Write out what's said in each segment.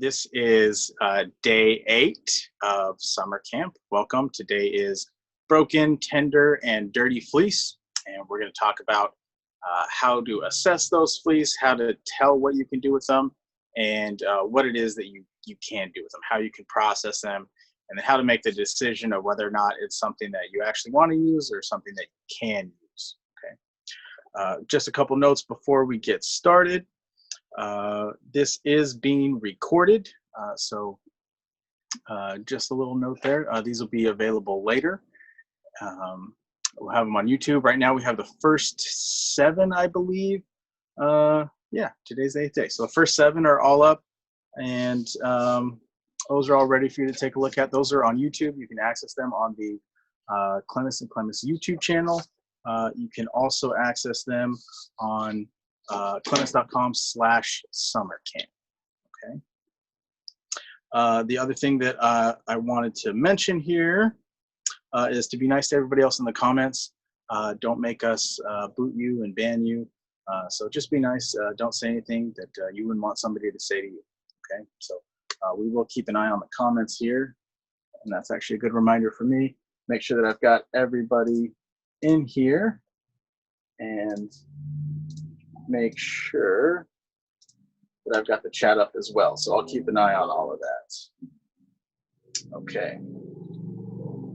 This is day 8 of summer camp. Welcome. Today is broken, tender, and dirty fleece. And we're going to talk about how to assess those fleece, how to tell what you can do with them, and what it is that you can do with them, how you can process them, and then how to make the decision of whether or not it's something that you actually want to use or something that you can use. Okay. Just a couple notes before we get started. This is being recorded, so just a little note there. These will be available later. We'll have them on YouTube. Right now we have the first 7, I believe. Yeah, today's the 8th day. So the first 7 are all up, and those are all ready for you to take a look at. Those are on YouTube. You can access them on the Clemes Clemes YouTube channel. You can also access them on clemes.com/summer camp. Okay. The other thing that I wanted to mention here is to be nice to everybody else in the comments. Don't make us boot you and ban you. So just be nice. Don't say anything that you wouldn't want somebody to say to you. Okay. So we will keep an eye on the comments here, and that's actually a good reminder for me. Make sure that I've got everybody in here, and make sure that I've got the chat up as well. So I'll keep an eye on all of that. Okay.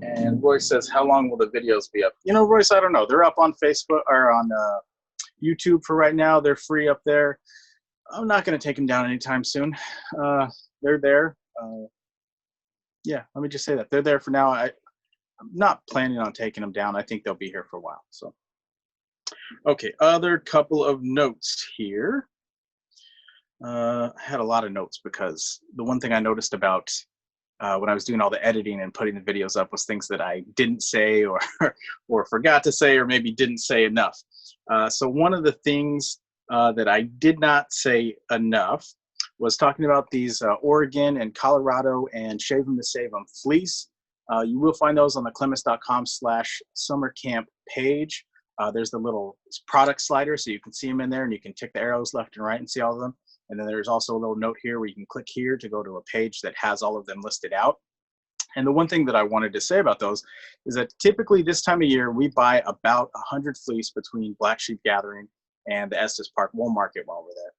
And Royce says, how long will the videos be up? You know, Royce, I don't know. They're up on Facebook or on YouTube for right now. They're free up there. I'm not going to take them down anytime soon. They're there. Yeah, let me just say that. They're there for now. I'm not planning on taking them down. I think they'll be here for a while. So. Okay, other couple of notes here. I had a lot of notes because the one thing I noticed about when I was doing all the editing and putting the videos up was things that I didn't say or forgot to say, or maybe didn't say enough. So one of the things that I did not say enough was talking about these Oregon and Colorado and Shave 'em to Save 'em fleece. You will find those on the clemes.com/summer camp page. There's the little product slider, so you can see them in there, and you can tick the arrows left and right and see all of them. And then there's also a little note here where you can click here to go to a page that has all of them listed out. And the one thing that I wanted to say about those is that typically this time of year, we buy about 100 fleece between Black Sheep Gathering and the Estes Park Wool Market while we're there.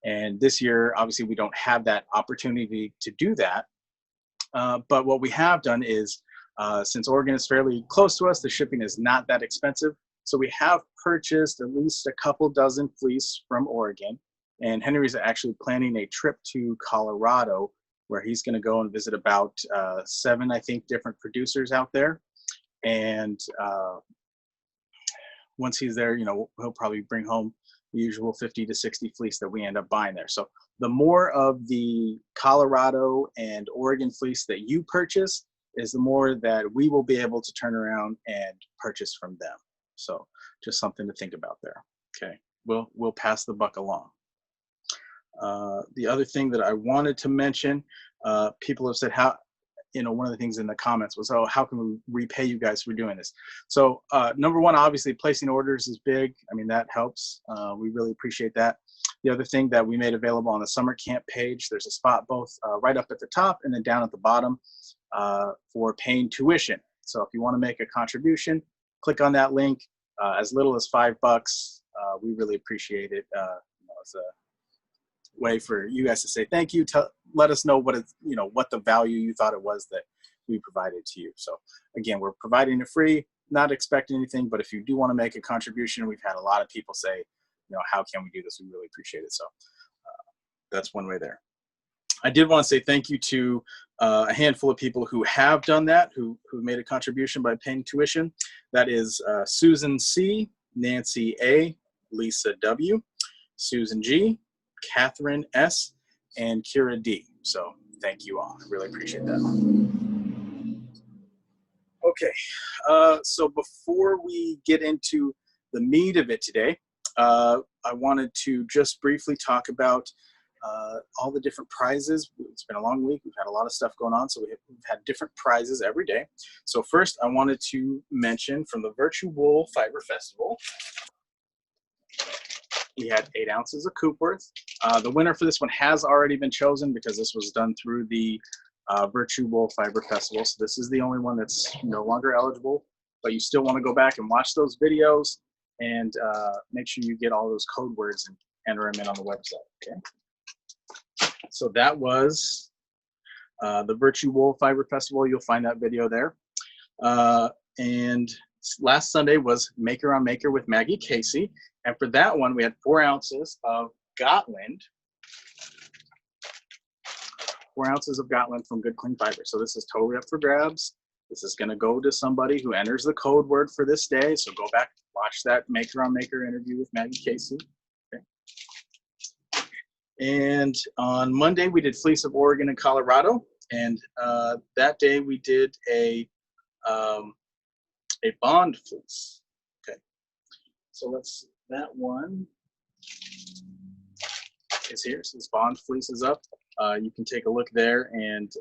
And this year, obviously, we don't have that opportunity to do that. But what we have done is, since Oregon is fairly close to us, the shipping is not that expensive. So we have purchased at least a couple dozen fleece from Oregon, and Henry's actually planning a trip to Colorado where he's going to go and visit about 7, I think, different producers out there. And once he's there, you know, he'll probably bring home the usual 50 to 60 fleece that we end up buying there. So the more of the Colorado and Oregon fleece that you purchase is the more that we will be able to turn around and purchase from them. So just something to think about there. Okay, we'll pass the buck along. The other thing that I wanted to mention, people have said how, you know, one of the things in the comments was, oh, how can we repay you guys for doing this? So number one, obviously placing orders is big. I mean, that helps. We really appreciate that. The other thing that we made available on the summer camp page, there's a spot both right up at the top and then down at the bottom for paying tuition. So if you want to make a contribution, click on that link. As little as $5. We really appreciate it. You know, it's a way for you guys to say thank you. Let us know what it's, you know, what the value you thought it was that we provided to you. So again, we're providing it free, not expecting anything. But if you do want to make a contribution, we've had a lot of people say, you know, how can we do this? We really appreciate it. So that's one way there. I did want to say thank you to a handful of people who have done that, who made a contribution by paying tuition. That is Susan C., Nancy A., Lisa W., Susan G., Catherine S., and Kira D. So thank you all. I really appreciate that. Okay, so before we get into the meat of it today, I wanted to just briefly talk about all the different prizes. It's been a long week. We've had a lot of stuff going on, so we've had different prizes every day. So first, I wanted to mention from the Virtue Wool Fiber Festival, we had 8 ounces of Coopworth. The winner for this one has already been chosen because this was done through the Virtue Wool Fiber Festival. So this is the only one that's no longer eligible, but you still want to go back and watch those videos and make sure you get all those code words and enter them in on the website. Okay. So that was the Virtue Wool Fiber Festival. You'll find that video there. And last Sunday was Maker on Maker with Maggie Casey. And for that one, we had 4 ounces of Gotland. 4 ounces of Gotland from Good Clean Fiber. So this is totally up for grabs. This is going to go to somebody who enters the code word for this day. So go back, watch that Maker on Maker interview with Maggie Casey. Okay. And on Monday, we did Fleece of Oregon and Colorado. And that day we did a bond fleece. Okay. So that one is here. So this bond fleece is up. You can take a look there and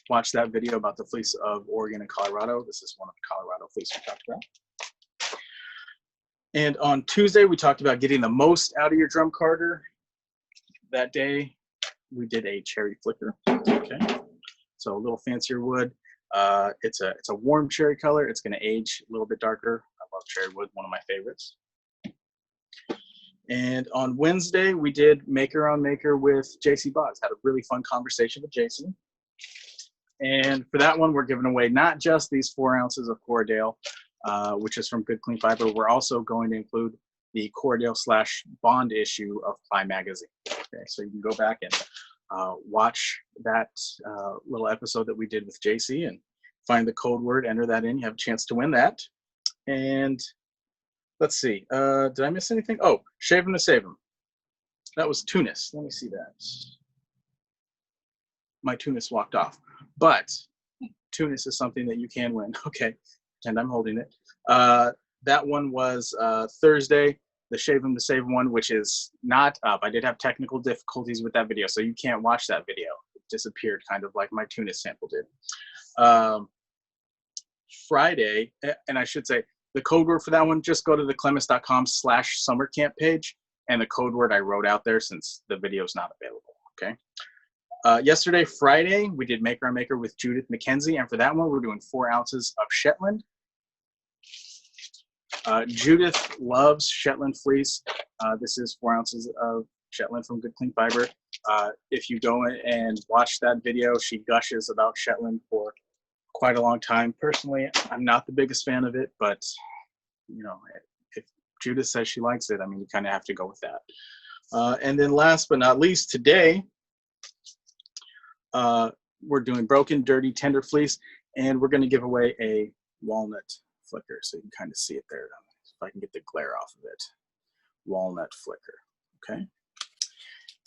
watch that video about the fleece of Oregon and Colorado. This is one of the Colorado fleece we talked about. And on Tuesday, we talked about getting the most out of your drum carder. That day, we did a cherry flicker. Okay, so a little fancier wood. It's a warm cherry color. It's going to age a little bit darker. I love cherry wood, one of my favorites. And on Wednesday, we did Maker on Maker with JC Boggs. Had a really fun conversation with JC. And for that one, we're giving away not just these 4 ounces of Corriedale, which is from Good Clean Fiber. We're also going to include the Corriedale / Bond issue of Ply Magazine. Okay, so you can go back and watch that little episode that we did with JC and find the code word, enter that in. You have a chance to win that. And let's see, did I miss anything? Oh, Shave 'em to Save 'em. That was Tunis. Let me see that. My Tunis walked off. But Tunis is something that you can win. Okay, pretend I'm holding it. That one was Thursday, the Shave 'em to Save 'em one, which is not up. I did have technical difficulties with that video, so you can't watch that video. It disappeared, kind of like my Tunis sample did. Friday, and I should say, the code word for that one, just go to the clemes.com/summer camp page, and the code word I wrote out there since the video is not available, okay? Yesterday, Friday, we did Maker on Maker with Judith McKenzie, and for that one, we're doing 4 ounces of Shetland. Judith loves Shetland fleece. This is 4 ounces of Shetland from Good Clean Fiber. If you go in and watch that video, she gushes about Shetland for quite a long time. Personally, I'm not the biggest fan of it, but you know, if Judith says she likes it, I mean, you kind of have to go with that. And then last but not least, today, we're doing Broken, Dirty, Tender Fleece, and we're going to give away a walnut flicker, so you can kind of see it there. If I can get the glare off of it. Walnut flicker, okay?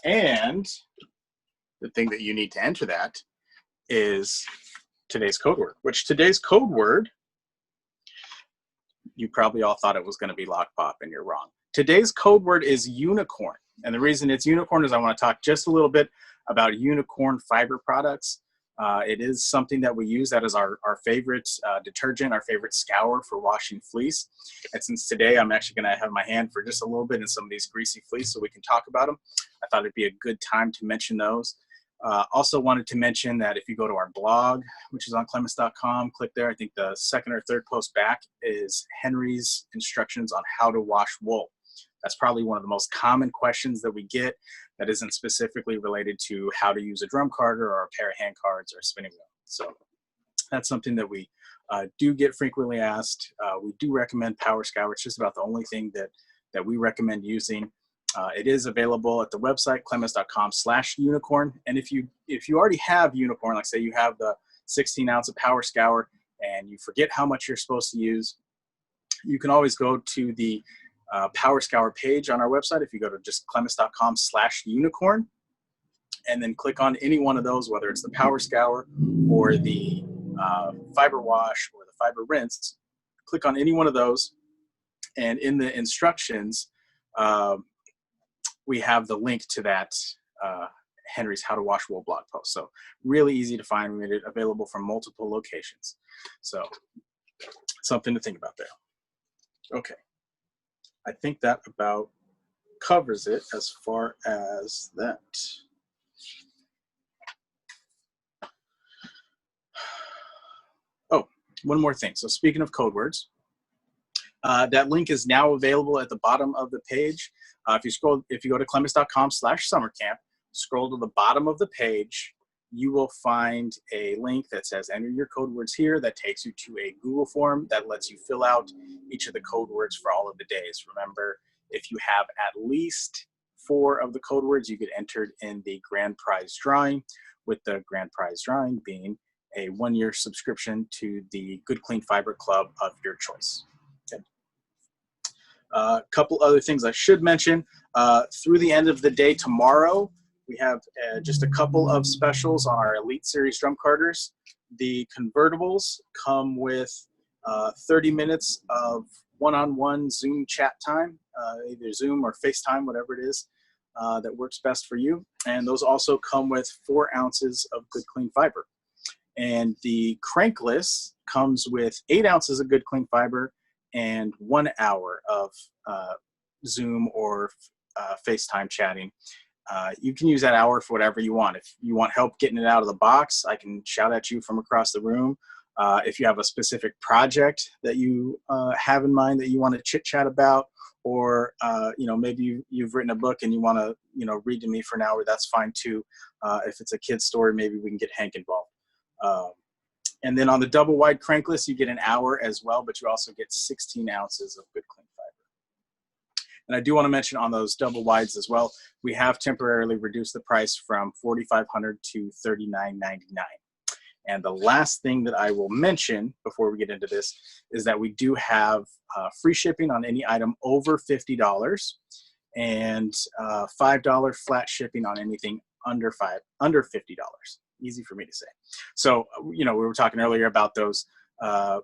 And the thing that you need to enter that is today's code word, which today's code word, you probably all thought it was going to be lock pop, and you're wrong. Today's code word is unicorn. And the reason it's unicorn is I want to talk just a little bit about unicorn fiber products. It is something that we use. That is our favorite detergent, our favorite scour for washing fleece. And since today I'm actually going to have my hand for just a little bit in some of these greasy fleece so we can talk about them, I thought it'd be a good time to mention those. Also wanted to mention that if you go to our blog, which is on clemes.com, click there. I think the second or third post back is Henry's instructions on how to wash wool. That's probably one of the most common questions that we get that isn't specifically related to how to use a drum carder or a pair of hand cards or a spinning wheel. So that's something that we do get frequently asked. We do recommend Power Scour. It's just about the only thing that we recommend using. It is available at the website, clemes.com/unicorn. And if you already have unicorn, like say you have the 16 ounce of Power Scour and you forget how much you're supposed to use, you can always go to the Power Scour page on our website. If you go to just clemes.com/unicorn and then click on any one of those, whether it's the Power Scour or the fiber wash or the fiber rinse, click on any one of those. And in the instructions, we have the link to that Henry's How to Wash Wool blog post. So really easy to find. We made it available from multiple locations. So something to think about there. Okay. I think that about covers it as far as that. Oh, one more thing. So speaking of code words, that link is now available at the bottom of the page. If you go to clemes.com/summercamp, scroll to the bottom of the page, you will find a link that says enter your code words here. That takes you to a Google form that lets you fill out each of the code words for all of the days. Remember, if you have at least 4 of the code words, you get entered in the grand prize drawing, with the grand prize drawing being a 1-year subscription to the Good Clean Fiber Club of your choice. Okay. A couple other things I should mention. Through the end of the day tomorrow, we have just a couple of specials on our Elite Series drum carters. The convertibles come with 30 minutes of one-on-one Zoom chat time, either Zoom or FaceTime, whatever it is that works best for you. And those also come with 4 ounces of Good Clean Fiber. And the crankless comes with 8 ounces of Good Clean Fiber and 1 hour of Zoom or FaceTime chatting. You can use that hour for whatever you want. If you want help getting it out of the box, I can shout at you from across the room. If you have a specific project that you have in mind that you want to chit chat about, or maybe you've written a book and you want to read to me for an hour, that's fine too. If it's a kid's story, maybe we can get Hank involved. And then on the double wide crankless, you get an hour as well, but you also get 16 ounces of Good Clean Fiber. And I do want to mention on those double wides as well, we have temporarily reduced the price from $4,500 to $39.99. And the last thing that I will mention before we get into this is that we do have free shipping on any item over $50 and $5 flat shipping on anything under $50. Easy for me to say. So, we were talking earlier about those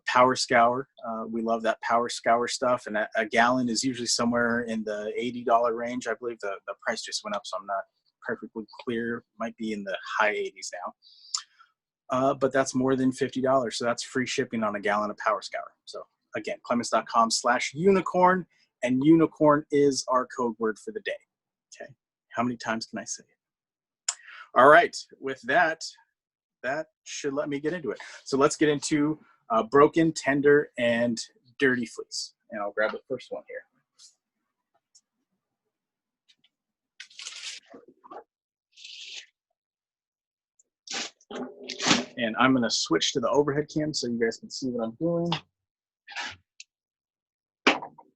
Power Scour. We love that Power Scour stuff, and a gallon is usually somewhere in the $80 range. I believe the price just went up, so I'm not perfectly clear. Might be in the high 80s now. But that's more than $50, so that's free shipping on a gallon of Power Scour. So again, clemes.com/unicorn, and unicorn is our code word for the day. Okay, how many times can I say it? All right, with that should let me get into it. So let's get into broken, tender, and dirty fleece. And I'll grab the first one here. And I'm gonna switch to the overhead cam so you guys can see what I'm doing.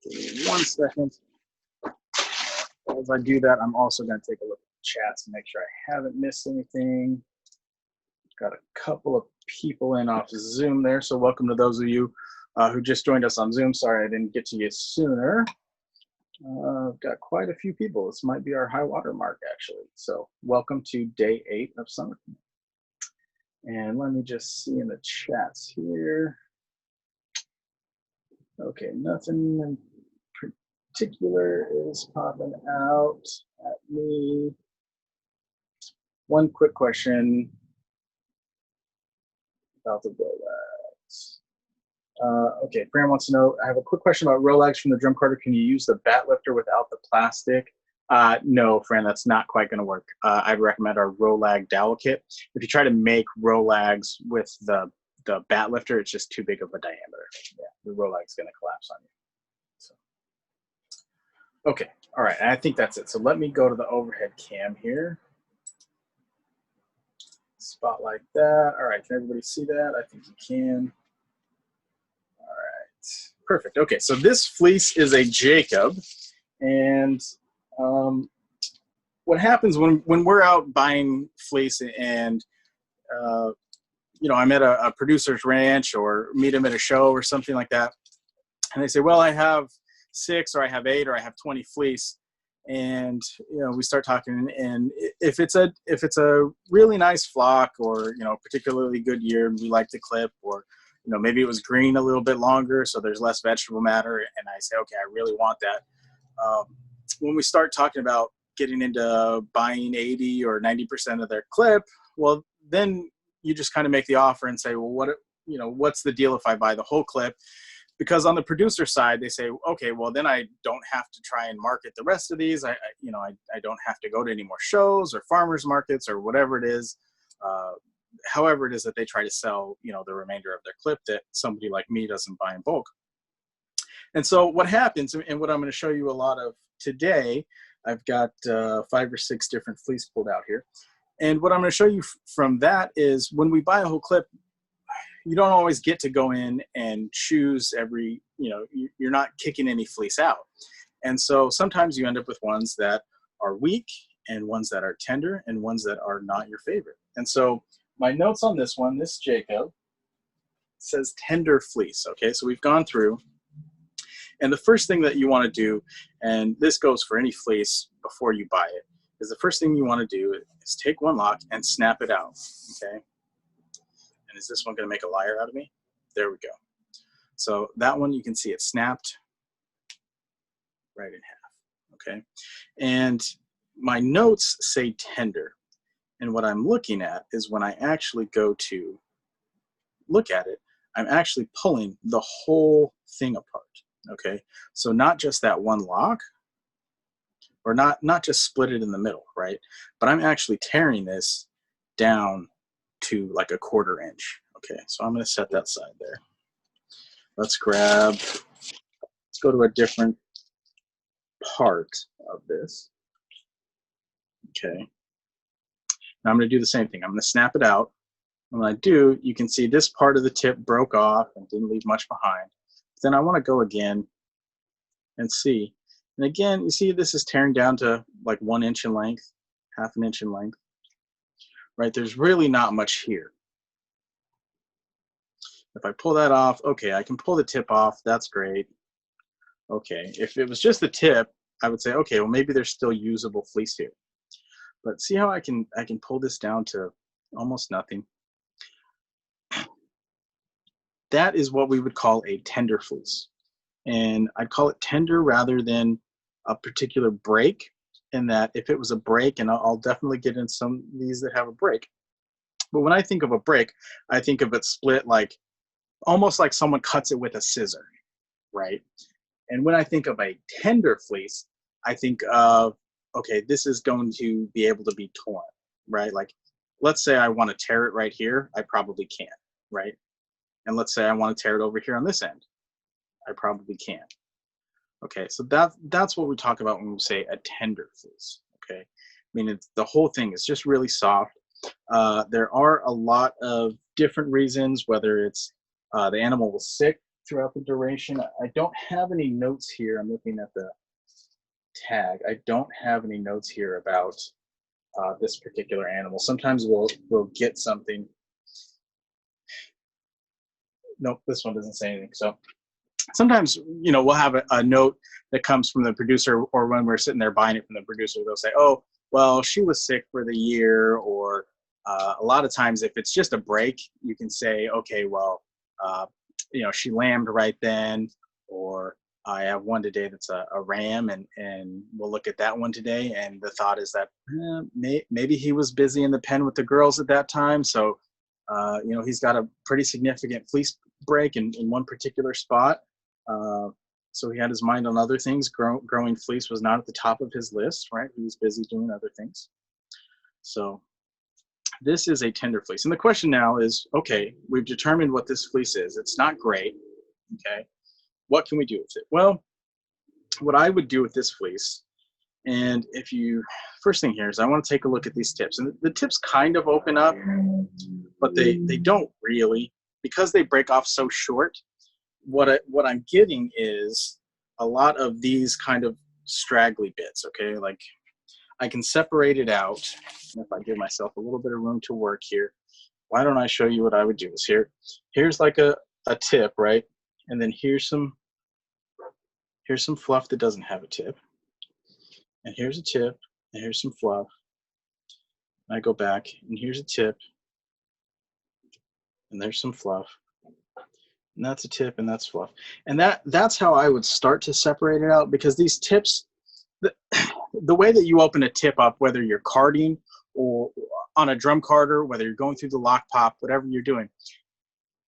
Give me 1 second. As I do that, I'm also gonna take a look at the chats and make sure I haven't missed anything. Got a couple of people in off Zoom there, so welcome to those of you who just joined us on Zoom. Sorry I didn't get to you sooner. I've got quite a few people. This might be our high water mark, actually. So welcome to day 8 of summer camp. And let me just see in the chats here. Okay, nothing in particular is popping out at me. One quick question about the Rolex. Okay, Fran wants to know, I have a quick question about Rolex from the drum carter. Can you use the bat lifter without the plastic? No, Fran, that's not quite going to work. I'd recommend our Rolag dowel kit. If you try to make Rolags with the bat lifter, it's just too big of a diameter. Yeah, the Rolag's going to collapse on you. So. Okay, all right, I think that's it. So let me go to the overhead cam here. Spot like that. All right, can everybody see that? I think you can. All right, perfect. Okay, so this fleece is a Jacob, and what happens when we're out buying fleece and I'm at a producer's ranch or meet them at a show or something like that, and they say, well, I have 6 or I have 8 or I have 20 fleece. And we start talking, and if it's a really nice flock, or particularly good year, and we like the clip, or maybe it was green a little bit longer, so there's less vegetable matter, and I say, okay, I really want that. When we start talking about getting into buying 80 or 90% of their clip, well, then you just kind of make the offer and say, well, what's the deal if I buy the whole clip? because on the producer side, they say, okay, well, then I don't have to try and market the rest of these. I don't have to go to any more shows or farmers markets or whatever it is. However it is that they try to sell, the remainder of their clip that somebody like me doesn't buy in bulk. And so what happens, and what I'm going to show you a lot of today, I've got 5 or 6 different fleece pulled out here. And what I'm going to show you from that is when we buy a whole clip, you don't always get to go in and choose every, you're not kicking any fleece out. And so sometimes you end up with ones that are weak and ones that are tender and ones that are not your favorite. And so my notes on this one, this Jacob, says tender fleece. Okay, so we've gone through. And the first thing that you want to do, and this goes for any fleece before you buy it, is the first thing you want to do is take one lock and snap it out. Okay. And is this one going to make a liar out of me? There we go. So that one, you can see it snapped right in half. Okay. And my notes say tender. And what I'm looking at is when I actually go to look at it, I'm actually pulling the whole thing apart. Okay, so not just that one lock, or not just split it in the middle, right? But I'm actually tearing this down to like a 1/4 inch. Okay, so I'm going to set that side there. Let's go to a different part of this. Okay, now I'm going to do the same thing. I'm going to snap it out. And when I do, you can see this part of the tip broke off and didn't leave much behind. Then I want to go again and see. And again, you see this is tearing down to like 1 inch in length, 1/2 inch in length, right? There's really not much here. If I pull that off, okay, I can pull the tip off. That's great. Okay, if it was just the tip, I would say, okay, well, maybe there's still usable fleece here. But see how I can pull this down to almost nothing. That is what we would call a tender fleece. And I'd call it tender rather than a particular break, in that if it was a break, and I'll definitely get in some of these that have a break. But when I think of a break, I think of it split like, almost like someone cuts it with a scissor, right? And when I think of a tender fleece, I think of, okay, this is going to be able to be torn, right? Like, let's say I want to tear it right here, I probably can't, right? And let's say I want to tear it over here on this end, I probably can't. Okay, so that's what we talk about when we say a tender fleece. Okay, I mean, the whole thing is just really soft. There are a lot of different reasons, whether it's the animal was sick throughout the duration. I don't have any notes here. I'm looking at the tag. I don't have any notes here about this particular animal. Sometimes we'll get something. Nope, this one doesn't say anything. So sometimes, we'll have a note that comes from the producer, or when we're sitting there buying it from the producer, they'll say, oh, well, she was sick for the year. Or a lot of times, if it's just a break, you can say, okay, well, she lambed right then, or I have one today that's a ram, and we'll look at that one today. And the thought is that maybe he was busy in the pen with the girls at that time. So, he's got a pretty significant fleece break in one particular spot. So he had his mind on other things. Growing fleece was not at the top of his list, right? He was busy doing other things. So this is a tender fleece. And the question now is, okay, we've determined what this fleece is. It's not great, okay? What can we do with it? Well, what I would do with this fleece, and first thing here is I want to take a look at these tips. And the tips kind of open up, but they don't really, because they break off so short. What I'm getting is a lot of these kind of straggly bits, okay? Like, I can separate it out. And if I give myself a little bit of room to work here, why don't I show you what I would do? Is here's like a tip, right? And then here's some fluff that doesn't have a tip. And here's a tip, and here's some fluff. And I go back, and here's a tip, and there's some fluff. And that's a tip, and that's fluff. And that's how I would start to separate it out, because these tips, the way that you open a tip up, whether you're carding or on a drum carder, whether you're going through the lock pop, whatever you're doing,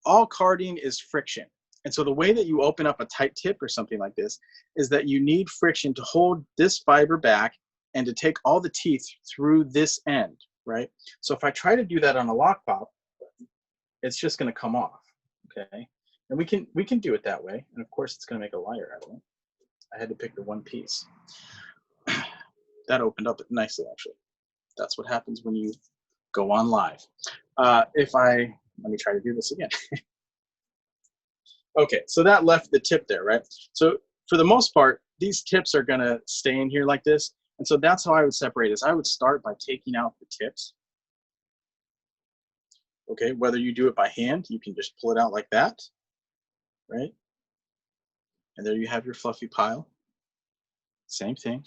all carding is friction. And so the way that you open up a tight tip or something like this is that you need friction to hold this fiber back and to take all the teeth through this end, right? So if I try to do that on a lock pop, it's just going to come off, okay? And we can do it that way. And of course, it's going to make a liar out of it. I had to pick the one piece. That opened up nicely, actually. That's what happens when you go on live. Let me try to do this again. Okay, so that left the tip there, right? So for the most part, these tips are gonna stay in here like this. And so that's how I would separate this. I would start by taking out the tips. Okay, whether you do it by hand, you can just pull it out like that, right? And there you have your fluffy pile. Same thing.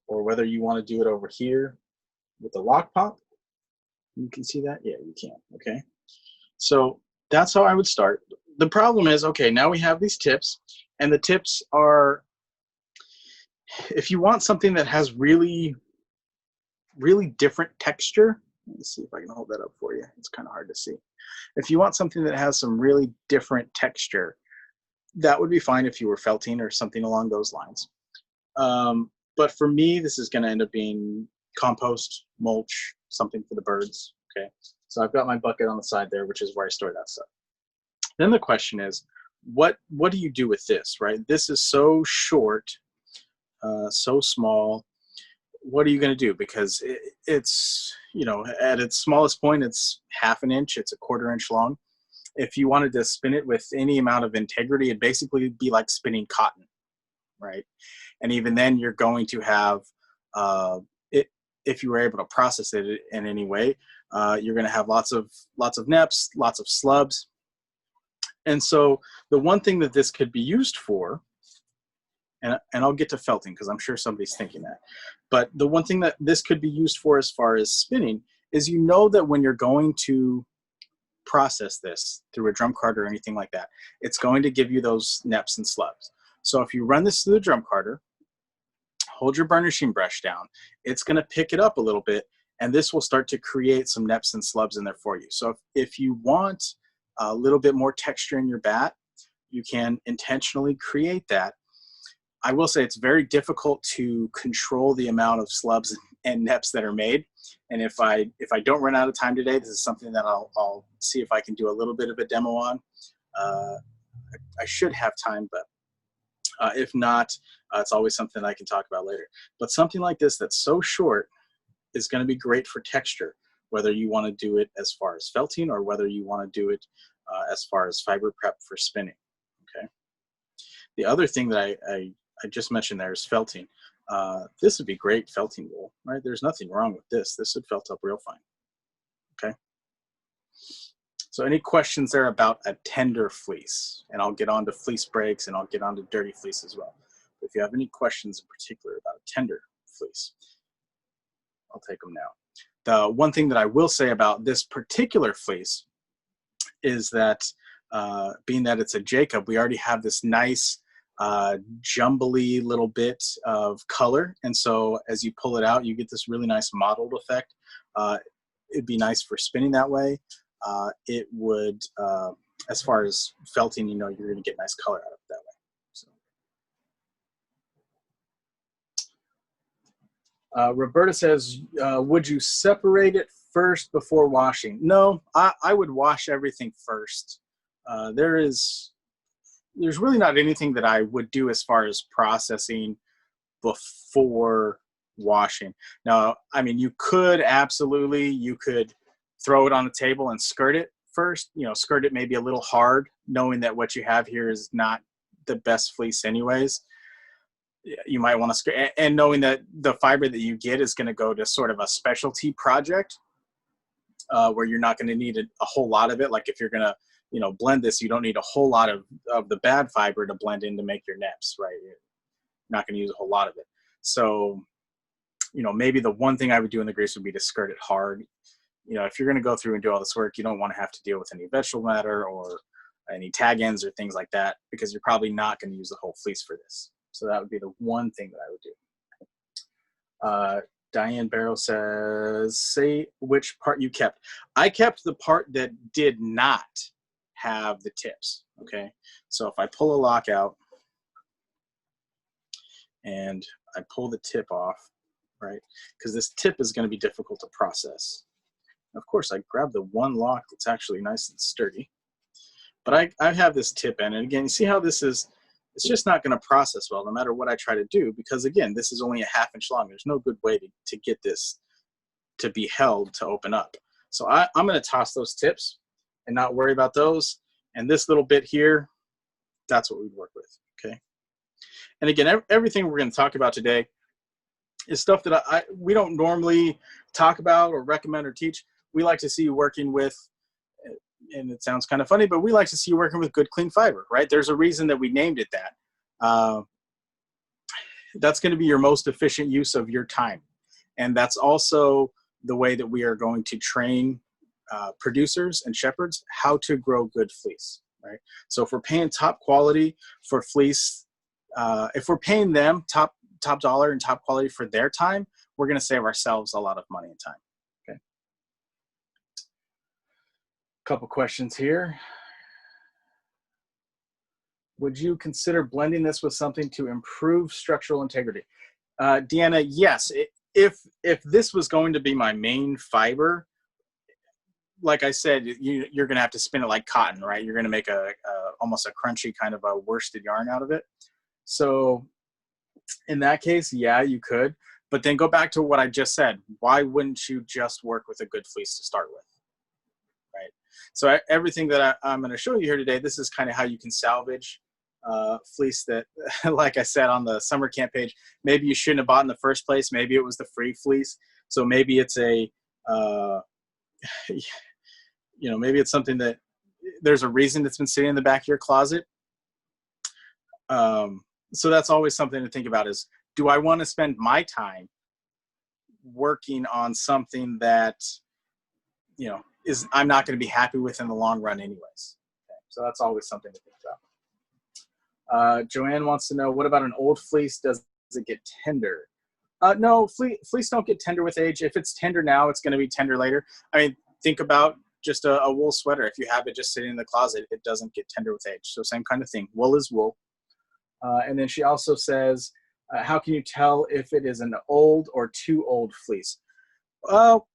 Or whether you want to do it over here with the lock pop. You can see that? Yeah, you can, okay? So that's how I would start. The problem is, okay, now we have these tips, and the tips are, if you want something that has really, really different texture, let me see if I can hold that up for you. It's kind of hard to see. If you want something that has some really different texture, that would be fine if you were felting or something along those lines. But for me, this is going to end up being compost, mulch, something for the birds, okay? So I've got my bucket on the side there, which is where I store that stuff. Then the question is, what do you do with this, right? This is so short, so small. What are you going to do? Because it's, you know, at its smallest point, it's ½ an inch. It's a ¼ inch long. If you wanted to spin it with any amount of integrity, it'd basically be like spinning cotton, right? And even then, you're going to have it, if you were able to process it in any way, you're going to have lots of neps, lots of slubs. And so the one thing that this could be used for, and I'll get to felting because I'm sure somebody's thinking that, but the one thing that this could be used for as far as spinning is, you know, that when you're going to process this through a drum carder or anything like that, it's going to give you those neps and slubs. So if you run this through the drum carder, hold your burnishing brush down, it's going to pick it up a little bit, and this will start to create some neps and slubs in there for you. So if you want a little bit more texture in your bat, you can intentionally create that. I will say it's very difficult to control the amount of slubs and neps that are made. And if I don't run out of time today, this is something that I'll see if I can do a little bit of a demo on. I should have time, but if not, it's always something I can talk about later. But something like this that's so short is going to be great for texture, whether you want to do it as far as felting or whether you want to do it as far as fiber prep for spinning, okay? The other thing that I just mentioned there is felting. This would be great felting wool, right? There's nothing wrong with this. This would felt up real fine, okay? So any questions there about a tender fleece? And I'll get on to fleece breaks, and I'll get on to dirty fleece as well. But if you have any questions in particular about a tender fleece, I'll take them now. The one thing that I will say about this particular fleece is that being that it's a Jacob, we already have this nice jumbly little bit of color. And so as you pull it out, you get this really nice mottled effect. It'd be nice for spinning that way. It would, as far as felting, you know, you're going to get nice color out of it that way. So. Roberta says, would you separate it first before washing? No, I would wash everything first. There's really not anything that I would do as far as processing before washing. Now, I mean, you could absolutely, you could throw it on the table and skirt it first, you know, skirt it maybe a little hard, knowing that what you have here is not the best fleece anyways. You might want to skirt, and knowing that the fiber that you get is going to go to sort of a specialty project where you're not going to need a whole lot of it. Like if you're going to, you know, blend this, you don't need a whole lot of the bad fiber to blend in to make your neps, right? You're not going to use a whole lot of it. So, you know, maybe the one thing I would do in the grease would be to skirt it hard. You know, if you're going to go through and do all this work, you don't want to have to deal with any vegetable matter or any tag ends or things like that, because you're probably not going to use the whole fleece for this. So that would be the one thing that I would do. Diane Barrow says, say which part you kept. I kept the part that did not have the tips, okay? So if I pull a lock out and I pull the tip off, right? Because this tip is going to be difficult to process. Of course, I grab the one lock that's actually nice and sturdy, but I have this tip in, and again, you see how this is, it's just not going to process well no matter what I try to do, because again, this is only a 1/2 inch long. There's no good way to get this to be held to open up. So I'm going to toss those tips and not worry about those. And this little bit here, that's what we'd work with, okay? And again, everything we're going to talk about today is stuff that we don't normally talk about or recommend or teach. We like to see you working with, and it sounds kind of funny, but we like to see you working with good, clean fiber, right? There's a reason that we named it that. That's going to be your most efficient use of your time. And that's also the way that we are going to train producers and shepherds how to grow good fleece, right? So if we're paying top quality for fleece, if we're paying them top dollar and top quality for their time, we're going to save ourselves a lot of money and time. Okay. Couple questions here. Would you consider blending this with something to improve structural integrity? Deanna, yes. If this was going to be my main fiber, like I said, you're going to have to spin it like cotton, right? You're going to make almost a crunchy kind of a worsted yarn out of it. So in that case, yeah, you could. But then go back to what I just said. Why wouldn't you just work with a good fleece to start with, right? So everything that I'm going to show you here today, this is kind of how you can salvage fleece that, like I said on the summer camp page, maybe you shouldn't have bought in the first place. Maybe it was the free fleece. So maybe it's maybe it's something that there's a reason it's been sitting in the back of your closet. So that's always something to think about is, do I want to spend my time working on something that, I'm not going to be happy with in the long run anyways? Okay. So that's always something to think about. Joanne wants to know, what about an old fleece? Does it get tender? No, fleece don't get tender with age. If it's tender now, it's going to be tender later. I mean, think about just a wool sweater. If you have it just sitting in the closet, it doesn't get tender with age. So same kind of thing. Wool is wool. And then she also says, how can you tell if it is an old or too old fleece? Well,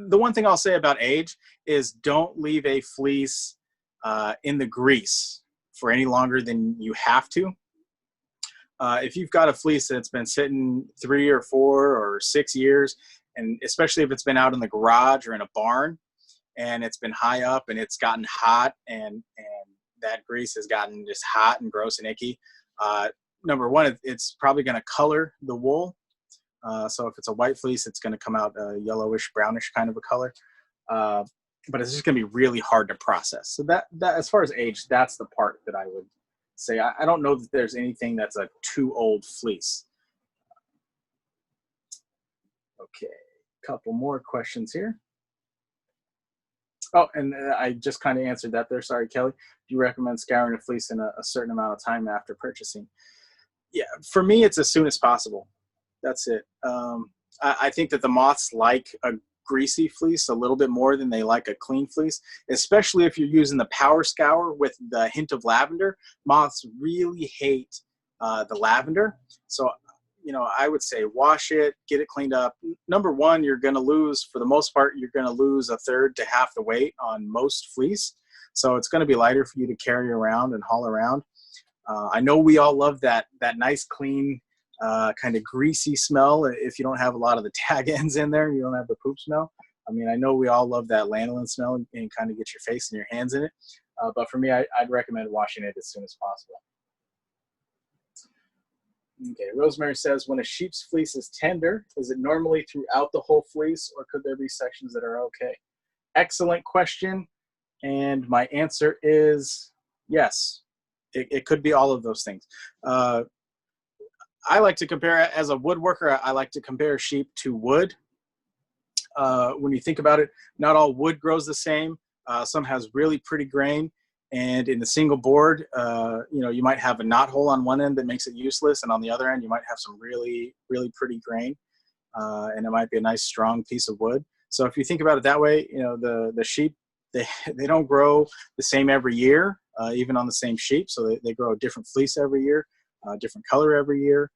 the one thing I'll say about age is don't leave a fleece in the grease for any longer than you have to. If you've got a fleece that's been sitting 3 or 4 or 6 years, and especially if it's been out in the garage or in a barn and it's been high up and it's gotten hot and that grease has gotten just hot and gross and icky, number one, it's probably going to color the wool. So if it's a white fleece, it's going to come out a yellowish, brownish kind of a color. But it's just going to be really hard to process. So that as far as age, that's the part that I would say. I don't know that there's anything that's a too old fleece. Okay, couple more questions here. Oh, and I just kind of answered that there. Sorry, Kelly. Do you recommend scouring a fleece in a certain amount of time after purchasing? Yeah, for me, it's as soon as possible. That's it. I think that the moths like a greasy fleece a little bit more than they like a clean fleece, especially if you're using the power scour with the hint of lavender. Moths really hate the lavender. So, I would say wash it, get it cleaned up. Number one, you're going to lose, for the most part, you're going to lose 1/3 to half the weight on most fleece. So it's going to be lighter for you to carry around and haul around. I know we all love that nice, clean, kind of greasy smell. If you don't have a lot of the tag ends in there, you don't have the poop smell. I mean, I know we all love that lanolin smell and kind of get your face and your hands in it. But for me, I'd recommend washing it as soon as possible. Okay, Rosemary says, when a sheep's fleece is tender, is it normally throughout the whole fleece, or could there be sections that are okay? Excellent question. And my answer is yes. It could be all of those things. I like to compare, as a woodworker, I like to compare sheep to wood. When you think about it, not all wood grows the same. Some has really pretty grain. And in the single board, you might have a knot hole on one end that makes it useless. And on the other end, you might have some really, really pretty grain. And it might be a nice, strong piece of wood. So if you think about it that way, the sheep they don't grow the same every year, even on the same sheep. So they grow a different fleece every year, different color every year,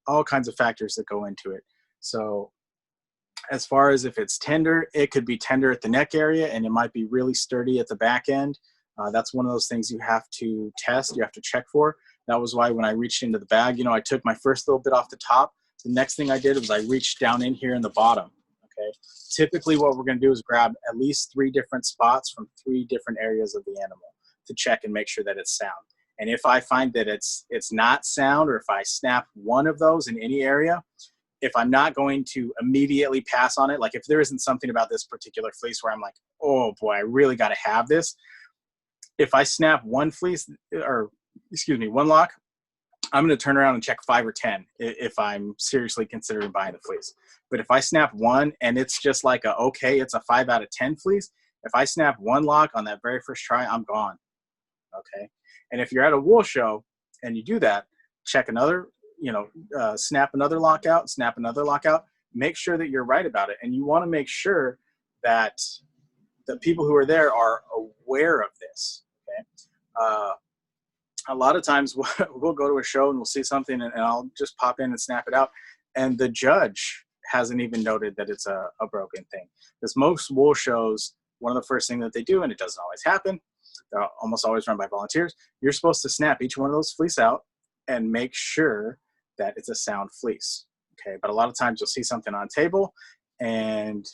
all kinds of factors that go into it. So as far as if it's tender, it could be tender at the neck area and it might be really sturdy at the back end. That's one of those things you have to test, you have to check for. That was why when I reached into the bag, you know, I took my first little bit off the top. The next thing I did was I reached down in here in the bottom. Okay. Typically what we're going to do is grab at least 3 different spots from 3 different areas of the animal to check and make sure that it's sound. And if I find that it's not sound, or if I snap one of those in any area, if I'm not going to immediately pass on it, like if there isn't something about this particular fleece where I'm like, oh boy, I really got to have this. If I snap one fleece, or excuse me, one lock, I'm going to turn around and check 5 or 10 if I'm seriously considering buying the fleece. But if I snap one and it's just like okay, it's a 5 out of 10 fleece, if I snap one lock on that very first try, I'm gone. Okay. And if you're at a wool show and you do that, check another, snap another lock out, snap another lock out, make sure that you're right about it. And you want to make sure that the people who are there are aware of this. Okay. A lot of times we'll go to a show and we'll see something and I'll just pop in and snap it out. And the judge hasn't even noted that it's a broken thing. Because most wool shows, one of the first things that they do, and it doesn't always happen, they're almost always run by volunteers, you're supposed to snap each one of those fleece out and make sure that it's a sound fleece. Okay, but a lot of times you'll see something on table and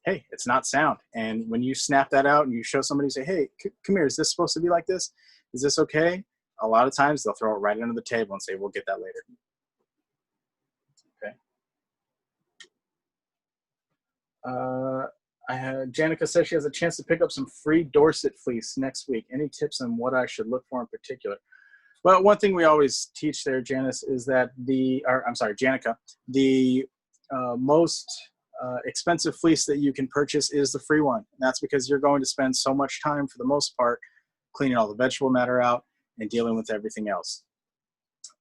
hey, it's not sound. And when you snap that out and you show somebody, say, hey, come here, is this supposed to be like this? Is this okay? A lot of times they'll throw it right under the table and say, we'll get that later. Okay. Janica says she has a chance to pick up some free Dorset fleece next week. Any tips on what I should look for in particular? Well, one thing we always teach there, Janice, is that Janica, the most expensive fleece that you can purchase is the free one. And that's because you're going to spend so much time, for the most part, cleaning all the vegetable matter out and dealing with everything else.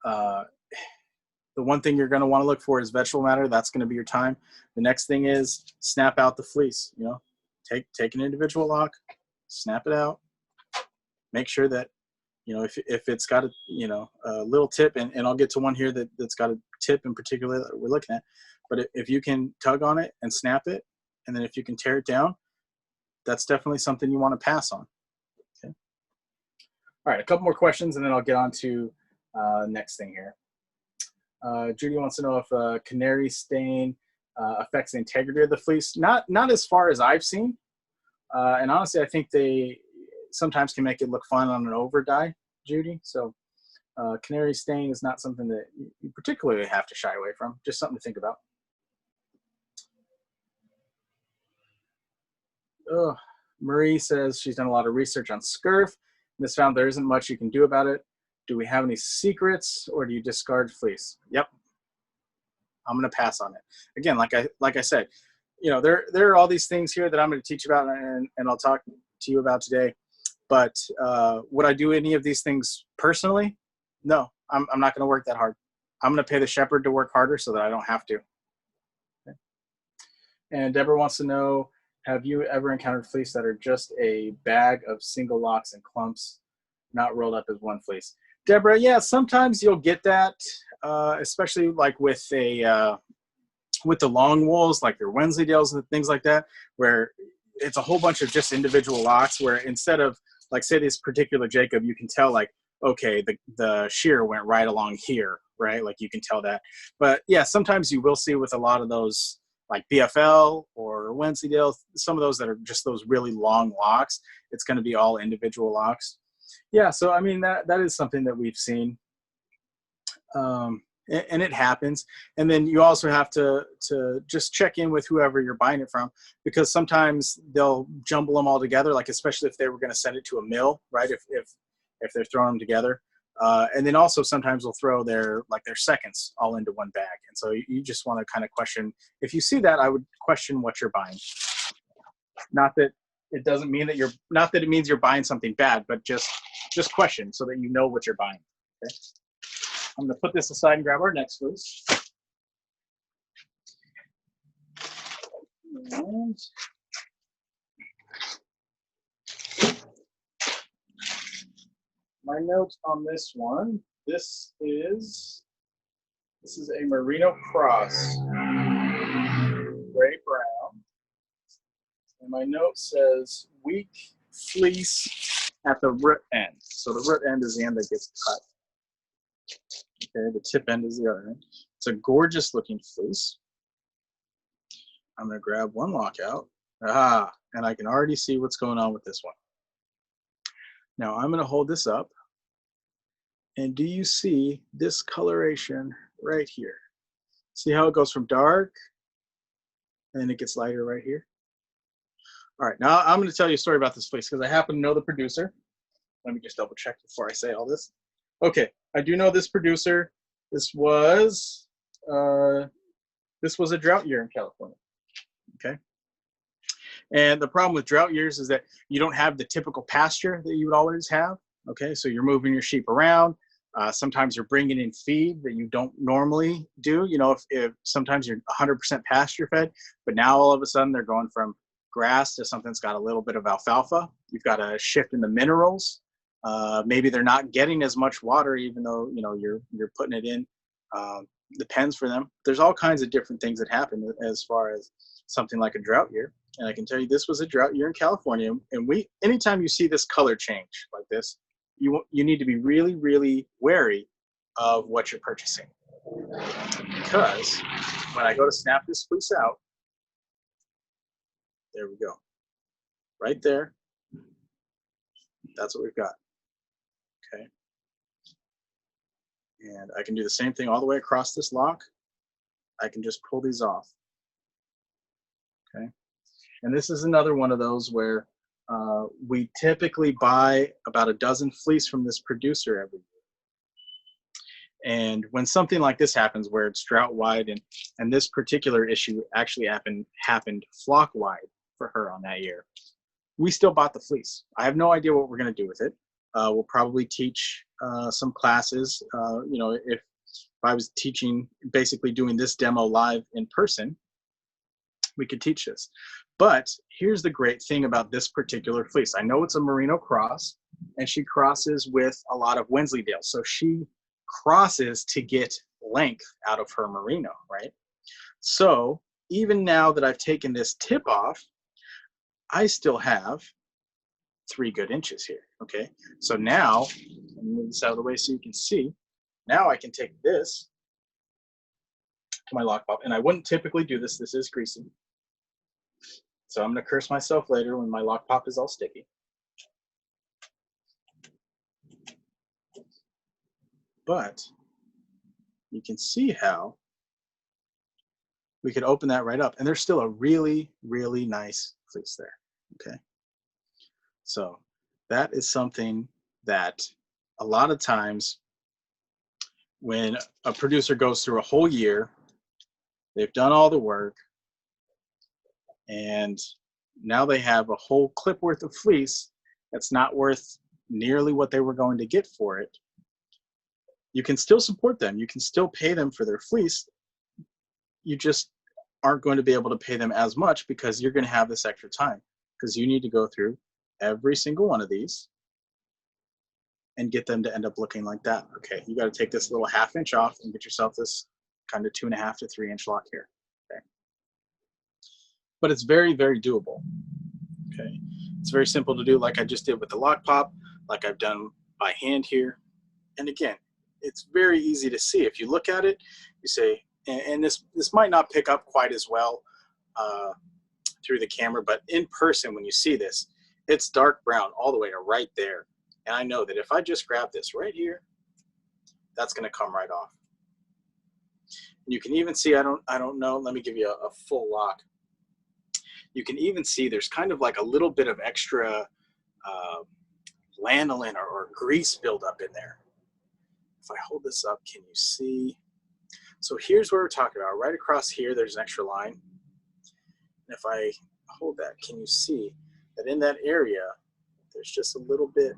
The one thing you're going to want to look for is vegetable matter. That's going to be your time. The next thing is snap out the fleece. Take an individual lock, snap it out. Make sure that, if it's got a little tip, and I'll get to one here that's got a tip in particular that we're looking at. But if you can tug on it and snap it, and then if you can tear it down, that's definitely something you want to pass on. Okay. All right, a couple more questions, and then I'll get on to next thing here. Judy wants to know if canary stain affects the integrity of the fleece. Not as far as I've seen. And honestly, I think they sometimes can make it look fun on an over dye, Judy. So canary stain is not something that you particularly have to shy away from. Just something to think about. Marie says she's done a lot of research on scurf and has found there isn't much you can do about it. Do we have any secrets, or do you discard fleece? Yep. I'm going to pass on it. Again, like I said, there are all these things here that I'm going to teach about and I'll talk to you about today. But would I do any of these things personally? No, I'm not going to work that hard. I'm going to pay the shepherd to work harder so that I don't have to. Okay. And Deborah wants to know, have you ever encountered fleece that are just a bag of single locks and clumps, not rolled up as one fleece? Deborah, yeah, sometimes you'll get that, especially like with the long wools, like your Wensleydales and things like that, where it's a whole bunch of just individual locks, where instead of, like, say this particular Jacob, you can tell, like, okay, the shear went right along here, right? Like, you can tell that. But yeah, sometimes you will see with a lot of those, like BFL or Wensleydale, some of those that are just those really long locks, it's going to be all individual locks. Yeah, so I mean, that is something that we've seen, and it happens. And then you also have to just check in with whoever you're buying it from, because sometimes they'll jumble them all together, like especially if they were going to send it to a mill, right? If they're throwing them together, and then also sometimes they'll throw their seconds all into one bag, and so you just want to kind of question. If you see that, I would question what you're buying. Not that it doesn't mean that it means you're buying something bad, but just question so that you know what you're buying. Okay. I'm going to put this aside and grab our next fleece. And my notes on this one. This is a merino cross, gray brown. And my note says weak fleece at the root end. So the root end is the end that gets cut. Okay, the tip end is the other end. It's a gorgeous looking fleece. I'm gonna grab one lock out. And I can already see what's going on with this one. Now I'm gonna hold this up. And do you see this coloration right here? See how it goes from dark and then it gets lighter right here? All right, now I'm gonna tell you a story about this fleece because I happen to know the producer. Let me just double check before I say all this. Okay, I do know this producer. This was a drought year in California, okay? And the problem with drought years is that you don't have the typical pasture that you would always have, okay? So you're moving your sheep around. Sometimes you're bringing in feed that you don't normally do. You know, if sometimes you're 100% pasture fed, but now all of a sudden they're going from grass to something that's got a little bit of alfalfa. You've got a shift in the minerals. Maybe they're not getting as much water, even though you're putting it in the pens for them. There's all kinds of different things that happen as far as something like a drought year. And I can tell you, this was a drought year in California. And anytime you see this color change like this, you need to be really, really wary of what you're purchasing. Because when I go to snap this fleece out, there we go. Right there. That's what we've got. Okay. And I can do the same thing all the way across this lock. I can just pull these off. Okay. And this is another one of those where we typically buy about a dozen fleece from this producer every year. And when something like this happens where it's drought wide, and this particular issue actually happened flock wide for her on that year, we still bought the fleece. I have no idea what we're going to do with it. We'll probably teach some classes. If I was teaching, basically doing this demo live in person, we could teach this. But here's the great thing about this particular fleece. I know it's a merino cross, and she crosses with a lot of Wensleydale. So she crosses to get length out of her merino, right? So even now that I've taken this tip off, I still have 3 good inches here, okay? So now, let me move this out of the way so you can see. Now I can take this to my lock pop, and I wouldn't typically do this. This is greasy. So I'm gonna curse myself later when my lock pop is all sticky. But you can see how we could open that right up, and there's still a really, really nice fleece there, okay? So that is something that a lot of times when a producer goes through a whole year, they've done all the work, and now they have a whole clip worth of fleece that's not worth nearly what they were going to get for it. You can still support them. You can still pay them for their fleece. You just aren't going to be able to pay them as much because you're going to have this extra time, because you need to go through every single one of these and get them to end up looking like that. Okay, you got to take this little 1/2 inch off and get yourself this kind of 2.5 to 3 inch lock here. Okay, but it's very, very doable. Okay, it's very simple to do, like I just did with the lock pop, like I've done by hand here. And again, it's very easy to see. If you look at it, you say, and this might not pick up quite as well through the camera, but in person, when you see this, it's dark brown all the way to right there. And I know that if I just grab this right here, that's going to come right off. And you can even see, I don't know, let me give you a full lock. You can even see there's kind of like a little bit of extra lanolin or grease buildup in there. If I hold this up, can you see? So here's where we're talking about. Right across here, there's an extra line. And if I hold that, can you see that in that area, there's just a little bit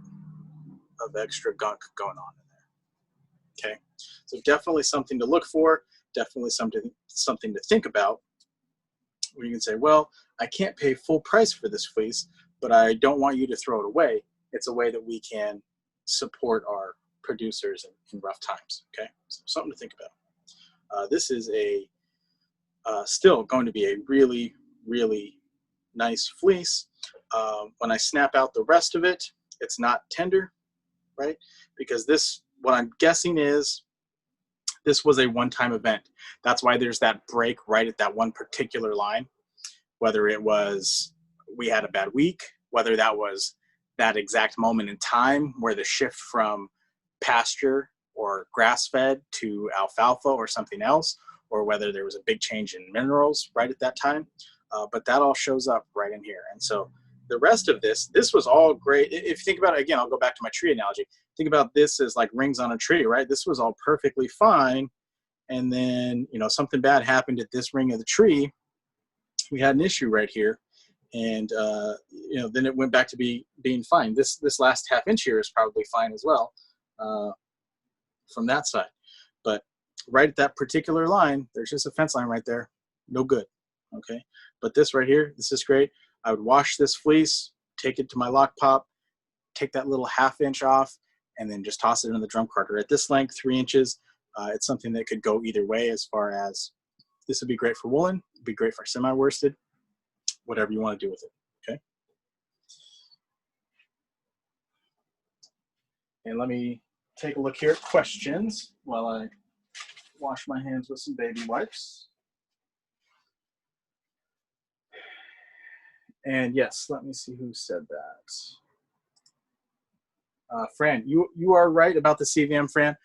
of extra gunk going on in there? Okay, so definitely something to look for, definitely something to think about, where you can say, well, I can't pay full price for this fleece, but I don't want you to throw it away. It's a way that we can support our producers in rough times. Okay, so something to think about. This is a still going to be a really, really nice fleece. When I snap out the rest of it, it's not tender, right? Because this, what I'm guessing is, this was a one-time event. That's why there's that break right at that one particular line. Whether it was we had a bad week, whether that was that exact moment in time where the shift from pasture or grass-fed to alfalfa or something else, or whether there was a big change in minerals right at that time. But that all shows up right in here. And so the rest of this was all great. If you think about it, again, I'll go back to my tree analogy. Think about this as like rings on a tree, right? This was all perfectly fine. And then, you know, something bad happened at this ring of the tree. We had an issue right here. And, you know, then it went back to being fine. This last half inch here is probably fine as well from that side. But right at that particular line, there's just a fence line right there. No good. Okay. But this right here, this is great. I would wash this fleece, take it to my lock pop, take that little half inch off, and then just toss it in the drum carter. At this length, 3 inches, it's something that could go either way as far as this would be great for woolen, it'd be great for semi-worsted, whatever you want to do with it, okay? And let me take a look here at questions while I wash my hands with some baby wipes. And yes, let me see who said that. Fran, you are right about the CVM, Fran.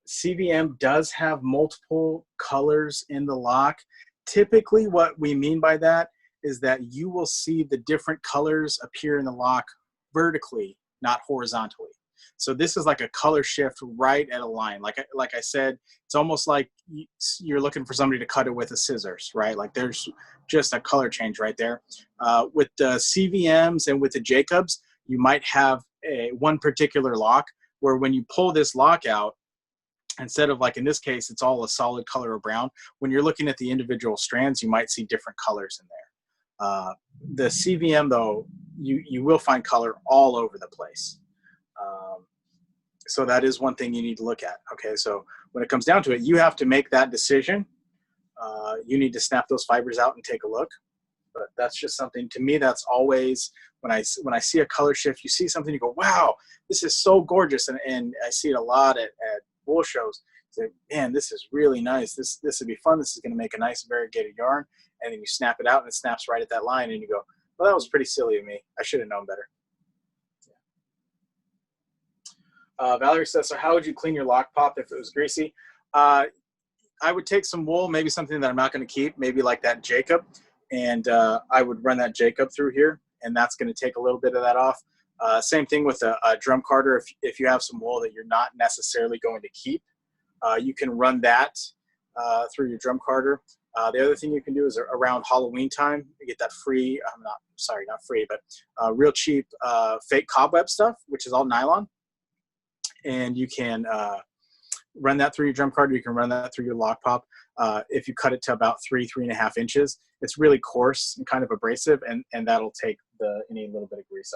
CVM does have multiple colors in the lock. Typically what we mean by that is that you will see the different colors appear in the lock vertically, not horizontally. So this is like a color shift right at a line. Like I said, it's almost like you're looking for somebody to cut it with a scissors, right? Like there's just a color change right there. With the CVMs and with the Jacobs, you might have one particular lock where when you pull this lock out, instead of like in this case, it's all a solid color of brown. When you're looking at the individual strands, you might see different colors in there. The CVM though, you will find color all over the place. So that is one thing you need to look at. Okay, so when it comes down to it, you have to make that decision. You need to snap those fibers out and take a look. But that's just something, to me, that's always, when I see a color shift, you see something, you go, wow, this is so gorgeous. And I see it a lot at wool shows. Say, man, this is really nice. This would be fun. This is going to make a nice variegated yarn. And then you snap it out and it snaps right at that line and you go, well, that was pretty silly of me. I should have known better. Valerie says, so how would you clean your lock pop if it was greasy? I would take some wool, maybe something that I'm not going to keep, maybe like that Jacob, and I would run that Jacob through here, and that's going to take a little bit of that off. Same thing with a drum carter. If you have some wool that you're not necessarily going to keep, you can run that through your drum carter. The other thing you can do is around Halloween time, you get that free, not free, but real cheap fake cobweb stuff, which is all nylon. And you can run that through your drum carter. You can run that through your lock pop. If you cut it to about 3.5 inches, it's really coarse and kind of abrasive, and that'll take any little bit of grease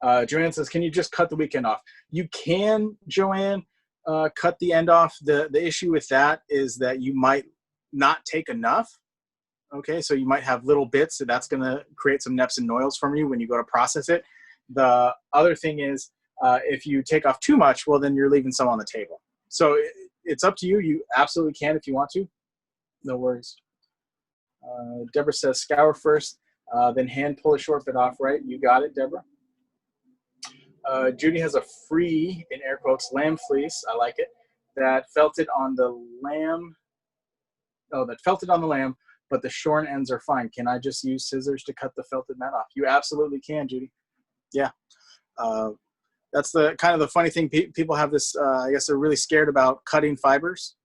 off. Joanne says, can you just cut the weekend off? You can, Joanne, cut the end off. The issue with that is that you might not take enough. Okay, so you might have little bits, so that's going to create some neps and noils from you when you go to process it. The other thing is, if you take off too much, well, then you're leaving some on the table. So it's up to you. You absolutely can if you want to. No worries. Deborah says, scour first, then hand pull a short bit off, right? You got it, Deborah. Judy has a free, in air quotes, lamb fleece. I like it. That felted on the lamb. Oh, that felted on the lamb, but the shorn ends are fine. Can I just use scissors to cut the felted mat off? You absolutely can, Judy. Yeah. That's the kind of the funny thing. People have this, I guess they're really scared about cutting fibers.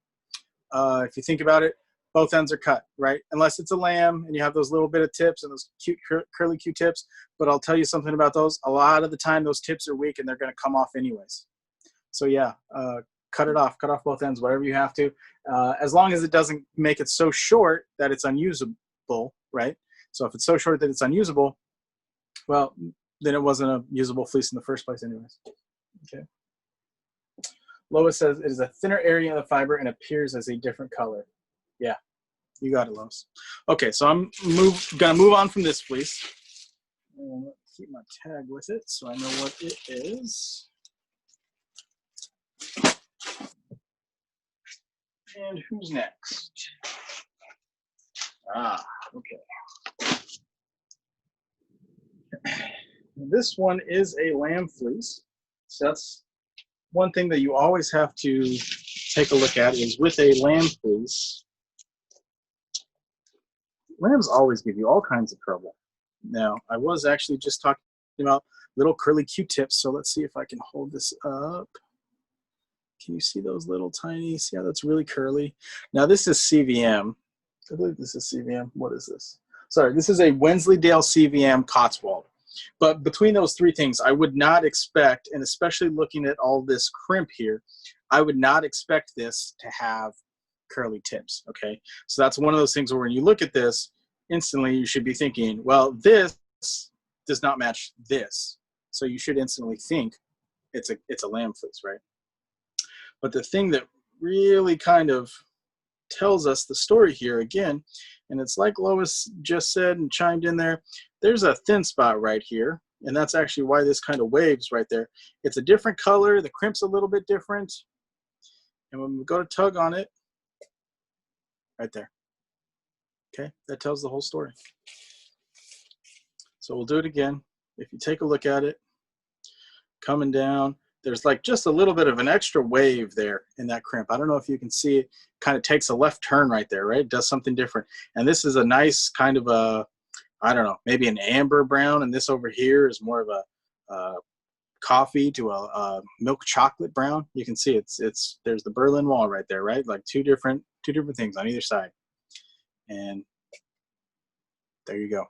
If you think about it, both ends are cut, right? Unless it's a lamb and you have those little bit of tips and those cute curly Q-tips. But I'll tell you something about those. A lot of the time, those tips are weak and they're going to come off anyways. So yeah, cut it off. Cut off both ends, whatever you have to. As long as it doesn't make it so short that it's unusable, right? So if it's so short that it's unusable, well, then it wasn't a usable fleece in the first place anyways. Okay. Lois says it is a thinner area of the fiber and appears as a different color. Yeah, you got it, Lois. Okay, so I'm gonna move on from this fleece. And keep my tag with it so I know what it is. And who's next? Ah, okay. This one is a lamb fleece. So that's one thing that you always have to take a look at is with a lamb fleece. Lambs always give you all kinds of trouble. Now, I was actually just talking about little curly Q-tips, so let's see if I can hold this up. Can you see those little tiny, see how that's really curly? Now this is CVM. I believe this is CVM. What is this? Sorry, this is a Wensleydale CVM Cotswold. But between those three things, I would not expect, and especially looking at all this crimp here, I would not expect this to have curly tips, okay? So that's one of those things where when you look at this, instantly you should be thinking, well, this does not match this. So you should instantly think it's a lamb fleece, right? But the thing that really kind of tells us the story here again, and it's like Lois just said and chimed in there, there's a thin spot right here, and that's actually why this kind of waves right there. It's a different color, the crimp's a little bit different, and when we go to tug on it, right there, okay, that tells the whole story. So we'll do it again. If you take a look at it, coming down, there's like just a little bit of an extra wave there in that crimp. I don't know if you can see it, kind of takes a left turn right there, right? It does something different. And this is a nice kind of a, I don't know, maybe an amber brown, and this over here is more of a coffee to a milk chocolate brown. You can see there's the Berlin Wall right there, right? Like two different things on either side. And there you go.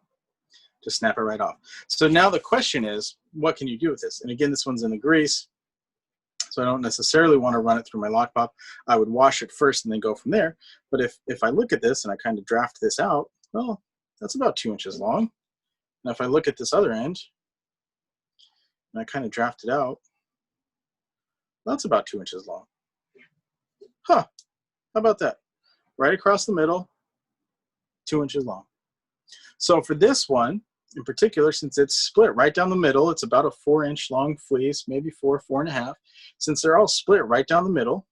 Just snap it right off. So now the question is, what can you do with this? And again, this one's in the grease, so I don't necessarily want to run it through my lock pop. I would wash it first and then go from there. But if I look at this and I kind of draft this out, well, that's about 2 inches long. Now if I look at this other end and I kind of draft it out, that's about 2 inches long. Huh, how about that? Right across the middle, 2 inches long. So for this one in particular, since it's split right down the middle, it's about a 4-inch long fleece, maybe 4.5. Since they're all split right down the middle,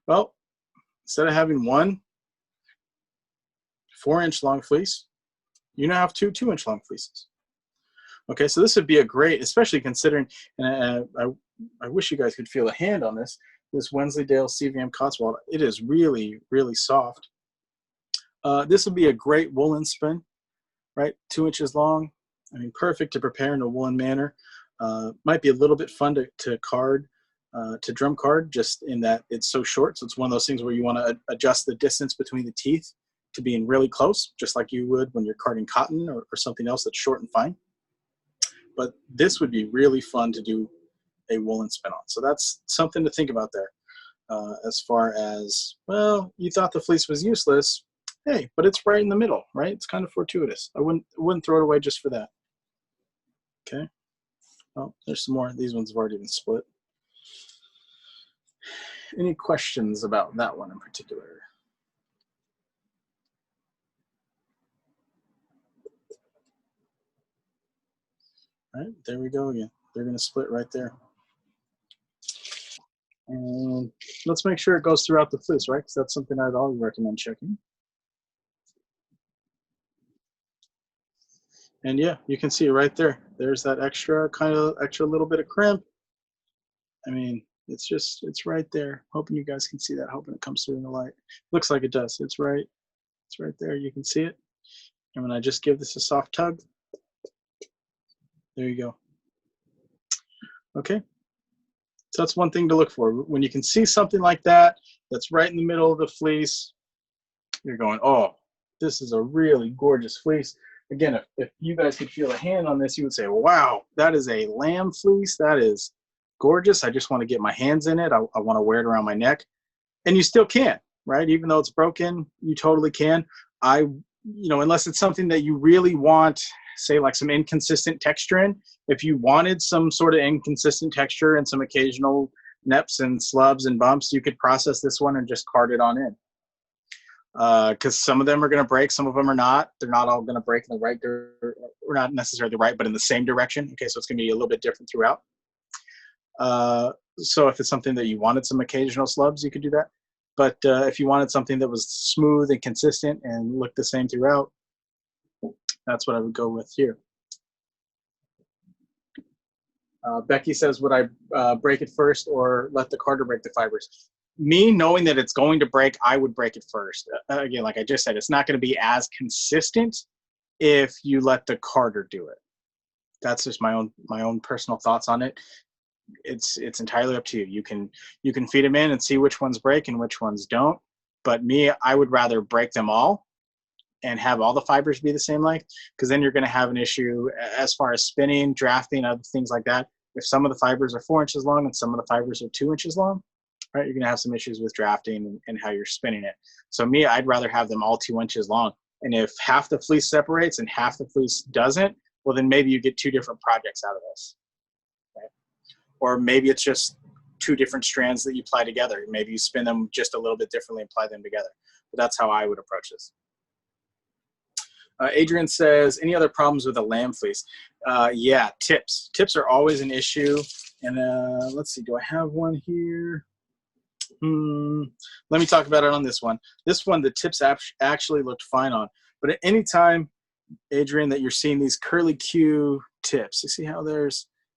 well, instead of having one 4-inch long fleece, you now have two 2-inch long fleeces. Okay, so this would be a great, especially considering, and I wish you guys could feel a hand on this Wensleydale CVM Cotswold. It is really, really soft. This would be a great woolen spin, right? 2 inches long. I mean, perfect to prepare in a woolen manner. Might be a little bit fun to card, to drum card, just in that it's so short. So it's one of those things where you want to adjust the distance between the teeth to being really close, just like you would when you're carding cotton or something else that's short and fine. But this would be really fun to do a woolen spin on. So that's something to think about there. As far as, well, you thought the fleece was useless. Hey, but it's right in the middle, right? It's kind of fortuitous. I wouldn't throw it away just for that. Okay. Oh, there's some more. These ones have already been split. Any questions about that one in particular? All right, there we go again. They're going to split right there. And let's make sure it goes throughout the fleece, right? Because that's something I'd always recommend checking. And yeah, you can see right there. There's that extra little bit of crimp. I mean, it's right there. Hoping you guys can see that. Hoping it comes through in the light. Looks like it does. It's right there. You can see it. And when I just give this a soft tug, there you go. Okay. So that's one thing to look for. When you can see something like that, that's right in the middle of the fleece, you're going, oh, this is a really gorgeous fleece. Again, if you guys could feel a hand on this, you would say, wow, that is a lamb fleece. That is gorgeous. I just want to get my hands in it. I want to wear it around my neck. And you still can, right? Even though it's broken, you totally can. Unless it's something that you really want, say like some inconsistent texture in. If you wanted some sort of inconsistent texture and some occasional neps and slubs and bumps, you could process this one and just card it on in. Because some of them are going to break, some of them are not. They're not all going to break in the right, or not necessarily the right, but in the same direction. Okay, so it's going to be a little bit different throughout. So if it's something that you wanted some occasional slubs, you could do that. But if you wanted something that was smooth and consistent and looked the same throughout, that's what I would go with here. Becky says, would I break it first or let the carder break the fibers? Me, knowing that it's going to break, I would break it first. Again, like I just said, it's not going to be as consistent if you let the carder do it. That's just my own personal thoughts on it. It's entirely up to you. You can feed them in and see which ones break and which ones don't. But me, I would rather break them all and have all the fibers be the same length, because then you're going to have an issue as far as spinning, drafting, other things like that. If some of the fibers are 4 inches long and some of the fibers are 2 inches long, right, you're going to have some issues with drafting and how you're spinning it. So me, I'd rather have them all 2 inches long. And if half the fleece separates and half the fleece doesn't, well, then maybe you get 2 different projects out of this. Right? Or maybe it's just 2 different strands that you apply together. Maybe you spin them just a little bit differently and apply them together. But that's how I would approach this. Adrian says, any other problems with a lamb fleece? Yeah, tips. Tips are always an issue. And let's see, do I have one here? Let me talk about it on this one. This one, the tips actually looked fine on. But at any time, Adrian, that you're seeing these curly Q tips, you see how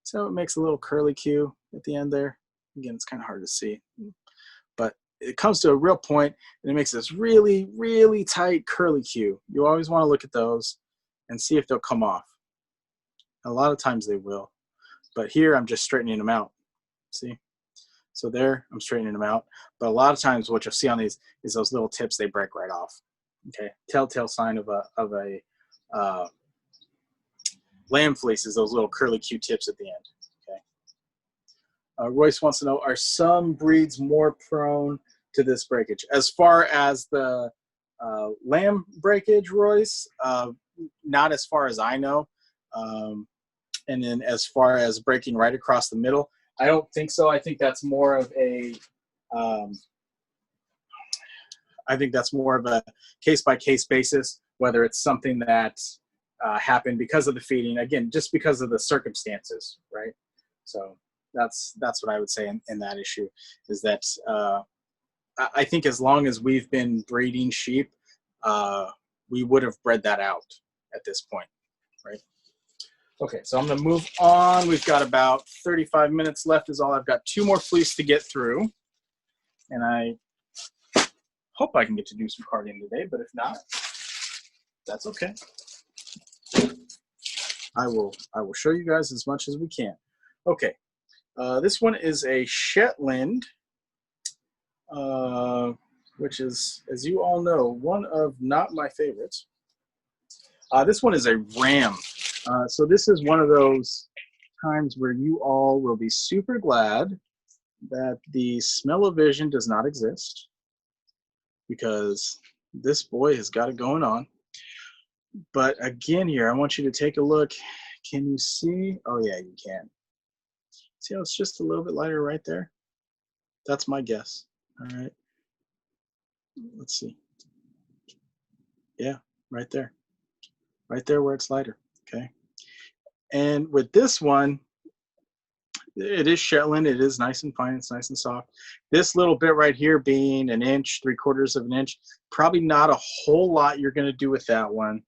so it makes a little curly Q at the end there? Again, it's kind of hard to see. But it comes to a real point and it makes this really, really tight curly Q. You always want to look at those and see if they'll come off. A lot of times they will. But here I'm just straightening them out. See? So there, I'm straightening them out. But a lot of times what you'll see on these is those little tips, they break right off. Okay, telltale sign of a lamb fleece is those little curly Q tips at the end. Okay. Royce wants to know, are some breeds more prone to this breakage? As far as the lamb breakage, Royce, not as far as I know. And then as far as breaking right across the middle, I don't think so. I think that's more of a case-by-case basis, whether it's something that happened because of the feeding, again, just because of the circumstances, right? So that's what I would say in that issue, is that I think as long as we've been breeding sheep, we would have bred that out at this point, right? Okay, so I'm going to move on. We've got about 35 minutes left is all. I've got 2 more fleece to get through, and I hope I can get to do some carding today, but if not, that's okay. I will show you guys as much as we can. Okay, this one is a Shetland, which is, as you all know, one of not my favorites. This one is a ram. So this is one of those times where you all will be super glad that the smell-o-vision does not exist, because this boy has got it going on. But again here, I want you to take a look. Can you see? Oh yeah, you can. See how it's just a little bit lighter right there? That's my guess. All right. Let's see. Yeah, right there. Right there where it's lighter, okay? And with this one, it is Shetland. It is nice and fine. It's nice and soft. This little bit right here being 1 inch, 3/4 of an inch, probably not a whole lot you're going to do with that one.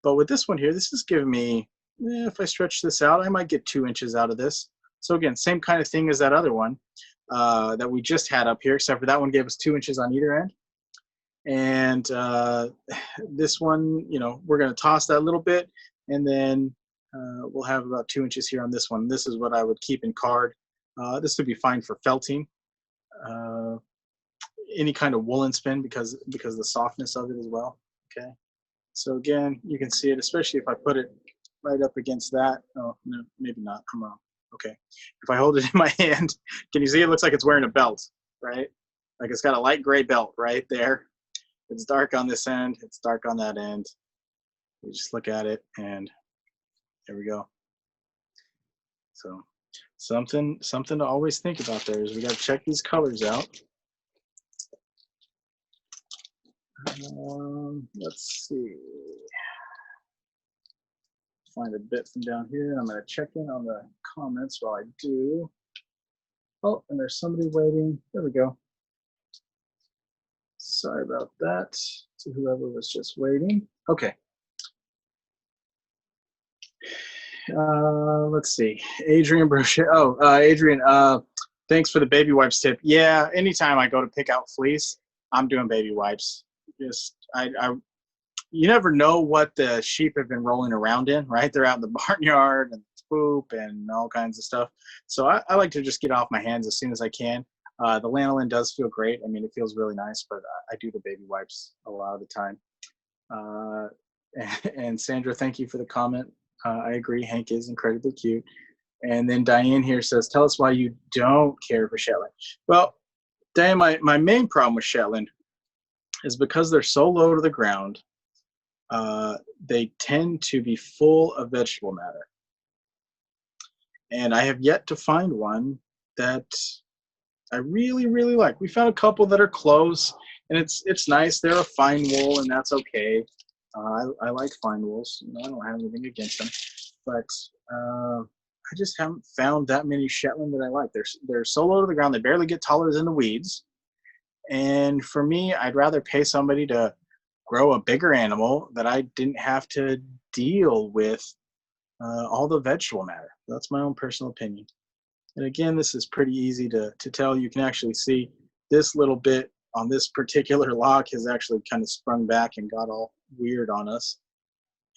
But with this one here, this is giving me, if I stretch this out, I might get 2 inches out of this. So again, same kind of thing as that other one that we just had up here, except for that one gave us 2 inches on either end. And this one, you know, we're going to toss that a little bit, and then we'll have about 2 inches here on this one. This is what I would keep in card. This would be fine for felting. Any kind of woolen spin because of the softness of it as well. Okay. So again, you can see it, especially if I put it right up against that. Oh, no, maybe not. I'm wrong. Okay. If I hold it in my hand, can you see it looks like it's wearing a belt, right? Like it's got a light gray belt right there. It's dark on this end. It's dark on that end. You just look at it and There we go. So something to always think about there is we got to check these colors out. Let's see. Find a bit from down here. I'm going to check in on the comments while I do. Oh, and there's somebody waiting. There we go. Sorry about that to whoever was just waiting. Okay. Let's see. Adrian Brochet. Oh, Adrian, thanks for the baby wipes tip. Yeah, anytime I go to pick out fleece, I'm doing baby wipes. Just, you never know what the sheep have been rolling around in, right? They're out in the barnyard and poop and all kinds of stuff. So I like to just get off my hands as soon as I can. The lanolin does feel great. I mean, it feels really nice, but I do the baby wipes a lot of the time. And Sandra, thank you for the comment. I agree, Hank is incredibly cute. And then Diane here says, tell us why you don't care for Shetland. Well, Diane, my main problem with Shetland is because they're so low to the ground, they tend to be full of vegetable matter. And I have yet to find one that I really, really like. We found a couple that are close, and it's nice. They're a fine wool, and that's okay. I like fine wools. I don't have anything against them, but I just haven't found that many Shetland that I like. They're so low to the ground, they barely get taller than the weeds. And for me, I'd rather pay somebody to grow a bigger animal that I didn't have to deal with all the vegetable matter. That's my own personal opinion. And again, this is pretty easy to tell. You can actually see this little bit on this particular lock has actually kind of sprung back and got all weird on us.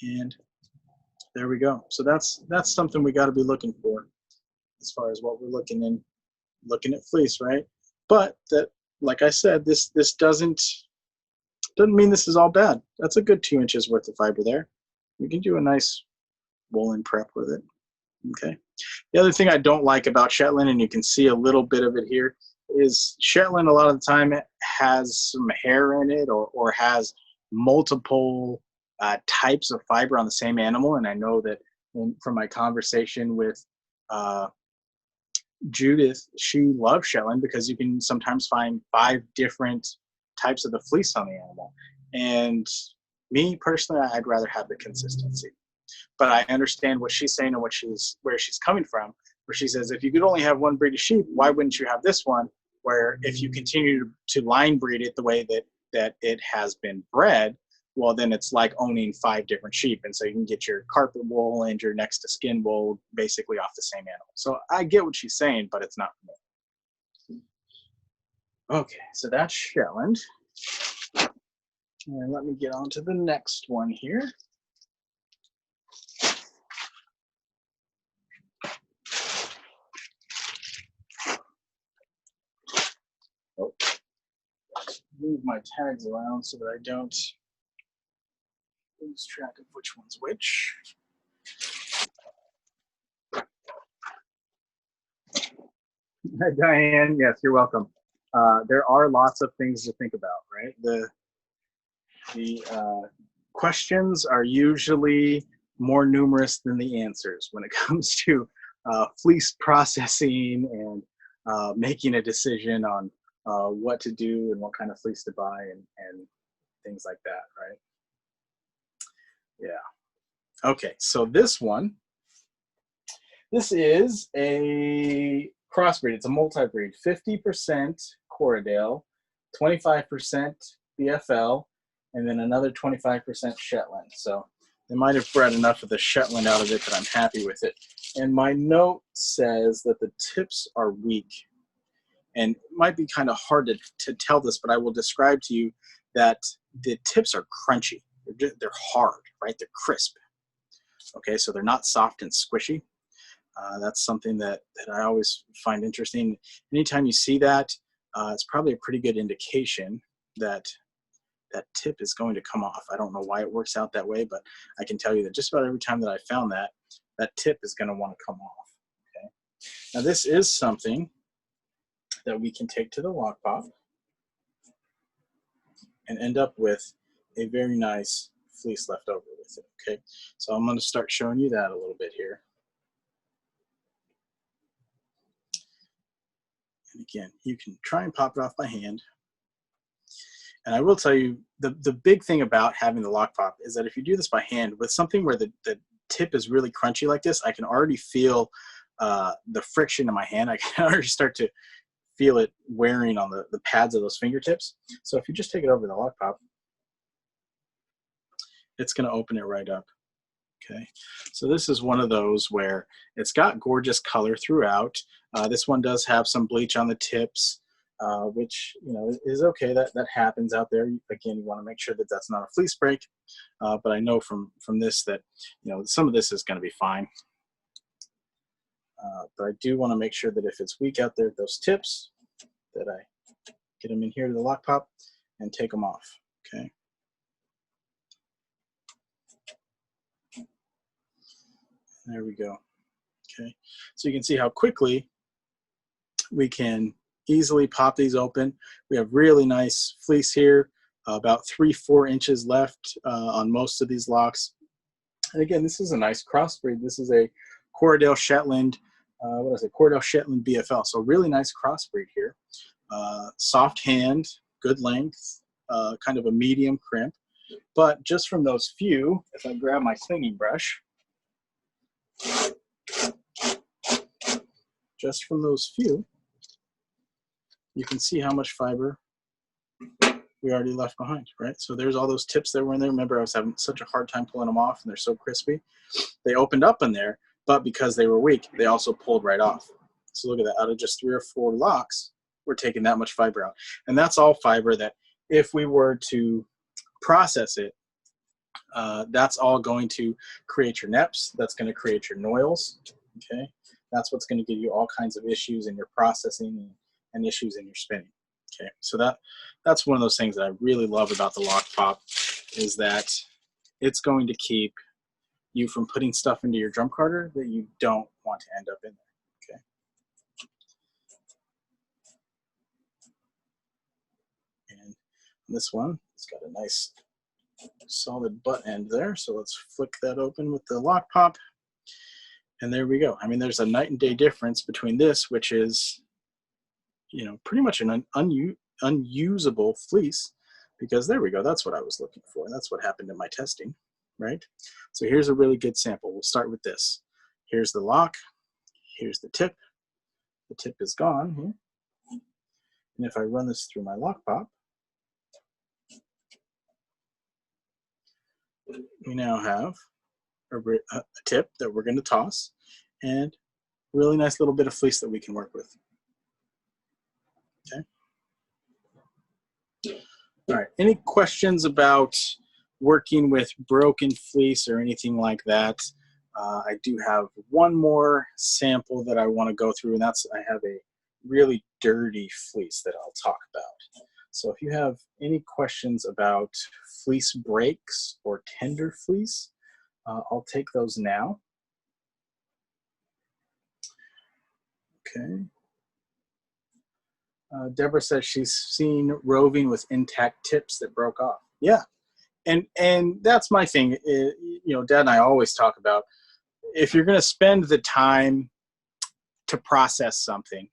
And there we go. So that's something we got to be looking for as far as what we're looking at fleece, right? But that, like I said, this doesn't mean this is all bad. That's a good 2 inches worth of fiber there. You can do a nice woolen prep with it. Okay. The other thing I don't like about Shetland, and you can see a little bit of it here, is Shetland a lot of the time has some hair in it or has multiple types of fiber on the same animal. And I know that from my conversation with Judith, she loves Shetland because you can sometimes find 5 different types of the fleece on the animal. And me personally, I'd rather have the consistency. But I understand what she's saying and where she's coming from, where she says, if you could only have one breed of sheep, why wouldn't you have this one? Where if you continue to line breed it the way that it has been bred, well, then it's like owning 5 different sheep. And so you can get your carpet wool and your next to skin wool basically off the same animal. So I get what she's saying, but it's not for me. Okay, so that's Shetland. And let me get on to the next one here. Oh, move my tags around so that I don't lose track of which one's which. Diane, yes, you're welcome. There are lots of things to think about, right? The questions are usually more numerous than the answers when it comes to fleece processing and making a decision on what to do and what kind of fleece to buy and things like that, right? Yeah. Okay, so this is a crossbreed. It's a multi-breed, 50% Corriedale, 25% BFL, and then another 25% Shetland. So they might have bred enough of the Shetland out of it that I'm happy with it. And my note says that the tips are weak. And it might be kind of hard to tell this, but I will describe to you that the tips are crunchy. They're hard, right? They're crisp. Okay, so they're not soft and squishy. That's something that I always find interesting. Anytime you see that, it's probably a pretty good indication that that tip is going to come off. I don't know why it works out that way, but I can tell you that just about every time that I found that tip is going to want to come off. Okay. Now this is something that we can take to the lock pop and end up with a very nice fleece left over with with it. Okay, so I'm going to start showing you that a little bit here. And again, you can try and pop it off by hand. And I will tell you, the big thing about having the lock pop is that if you do this by hand with something where the tip is really crunchy like this, I can already feel the friction in my hand. I can already start to feel it wearing on the pads of those fingertips. So if you just take it over the lock pop, it's going to open it right up. Okay, so this is one of those where it's got gorgeous color throughout. This one does have some bleach on the tips, which, you know, is okay. That happens out there. Again, you want to make sure that that's not a fleece break. But I know from this that, you know, some of this is going to be fine. But I do want to make sure that if it's weak out there, those tips, that I get them in here to the lock pop and take them off. Okay. There we go. Okay, so you can see how quickly we can easily pop these open. We have really nice fleece here, about 3-4 inches left on most of these locks. And again, this is a nice crossbreed. This is a Corriedale Shetland, what is it? Corriedale Shetland BFL. So really nice crossbreed here. Soft hand, good length, kind of a medium crimp. But just from those few, if I grab my slinging brush, just from those few, you can see how much fiber we already left behind, right? So there's all those tips that were in there. Remember, I was having such a hard time pulling them off, and they're so crispy. They opened up in there, but because they were weak, they also pulled right off. So look at that. Out of just 3 or 4 locks, we're taking that much fiber out. And that's all fiber that if we were to process it, that's all going to create your neps. That's going to create your noils. Okay, that's what's going to give you all kinds of issues in your processing and issues in your spinning. Okay, so that's one of those things that I really love about the lock pop, is that it's going to keep you from putting stuff into your drum carder that you don't want to end up in there. Okay, and this one, it's got a nice solid butt end there, so let's flick that open with the lock pop, and there we go. I mean, there's a night and day difference between this, which is, you know, pretty much an unusable fleece, because there we go, that's what I was looking for. That's what happened in my testing, right? So here's a really good sample. We'll start with this. Here's the lock, here's the tip is gone here, and if I run this through my lock pop, we now have a tip that we're going to toss, and really nice little bit of fleece that we can work with. Okay. All right. Any questions about working with broken fleece or anything like that? I do have one more sample that I want to go through, and that's, I have a really dirty fleece that I'll talk about. So if you have any questions about fleece breaks or tender fleece, I'll take those now. Okay. Deborah says she's seen roving with intact tips that broke off. Yeah, and that's my thing. You know, Dad and I always talk about, if you're going to spend the time to process something,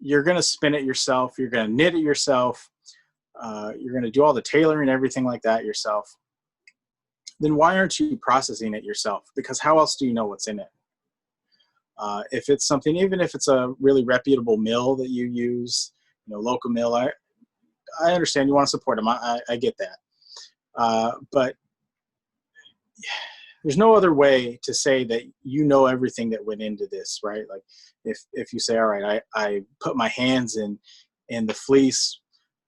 you're going to spin it yourself. You're going to knit it yourself. You're going to do all the tailoring, everything like that yourself. Then why aren't you processing it yourself? Because how else do you know what's in it? If it's something, even if it's a really reputable mill that you use, you know, local mill, I understand you want to support them. I get that. But there's no other way to say that you know everything that went into this, right? Like if you say, all right, I put my hands in the fleece,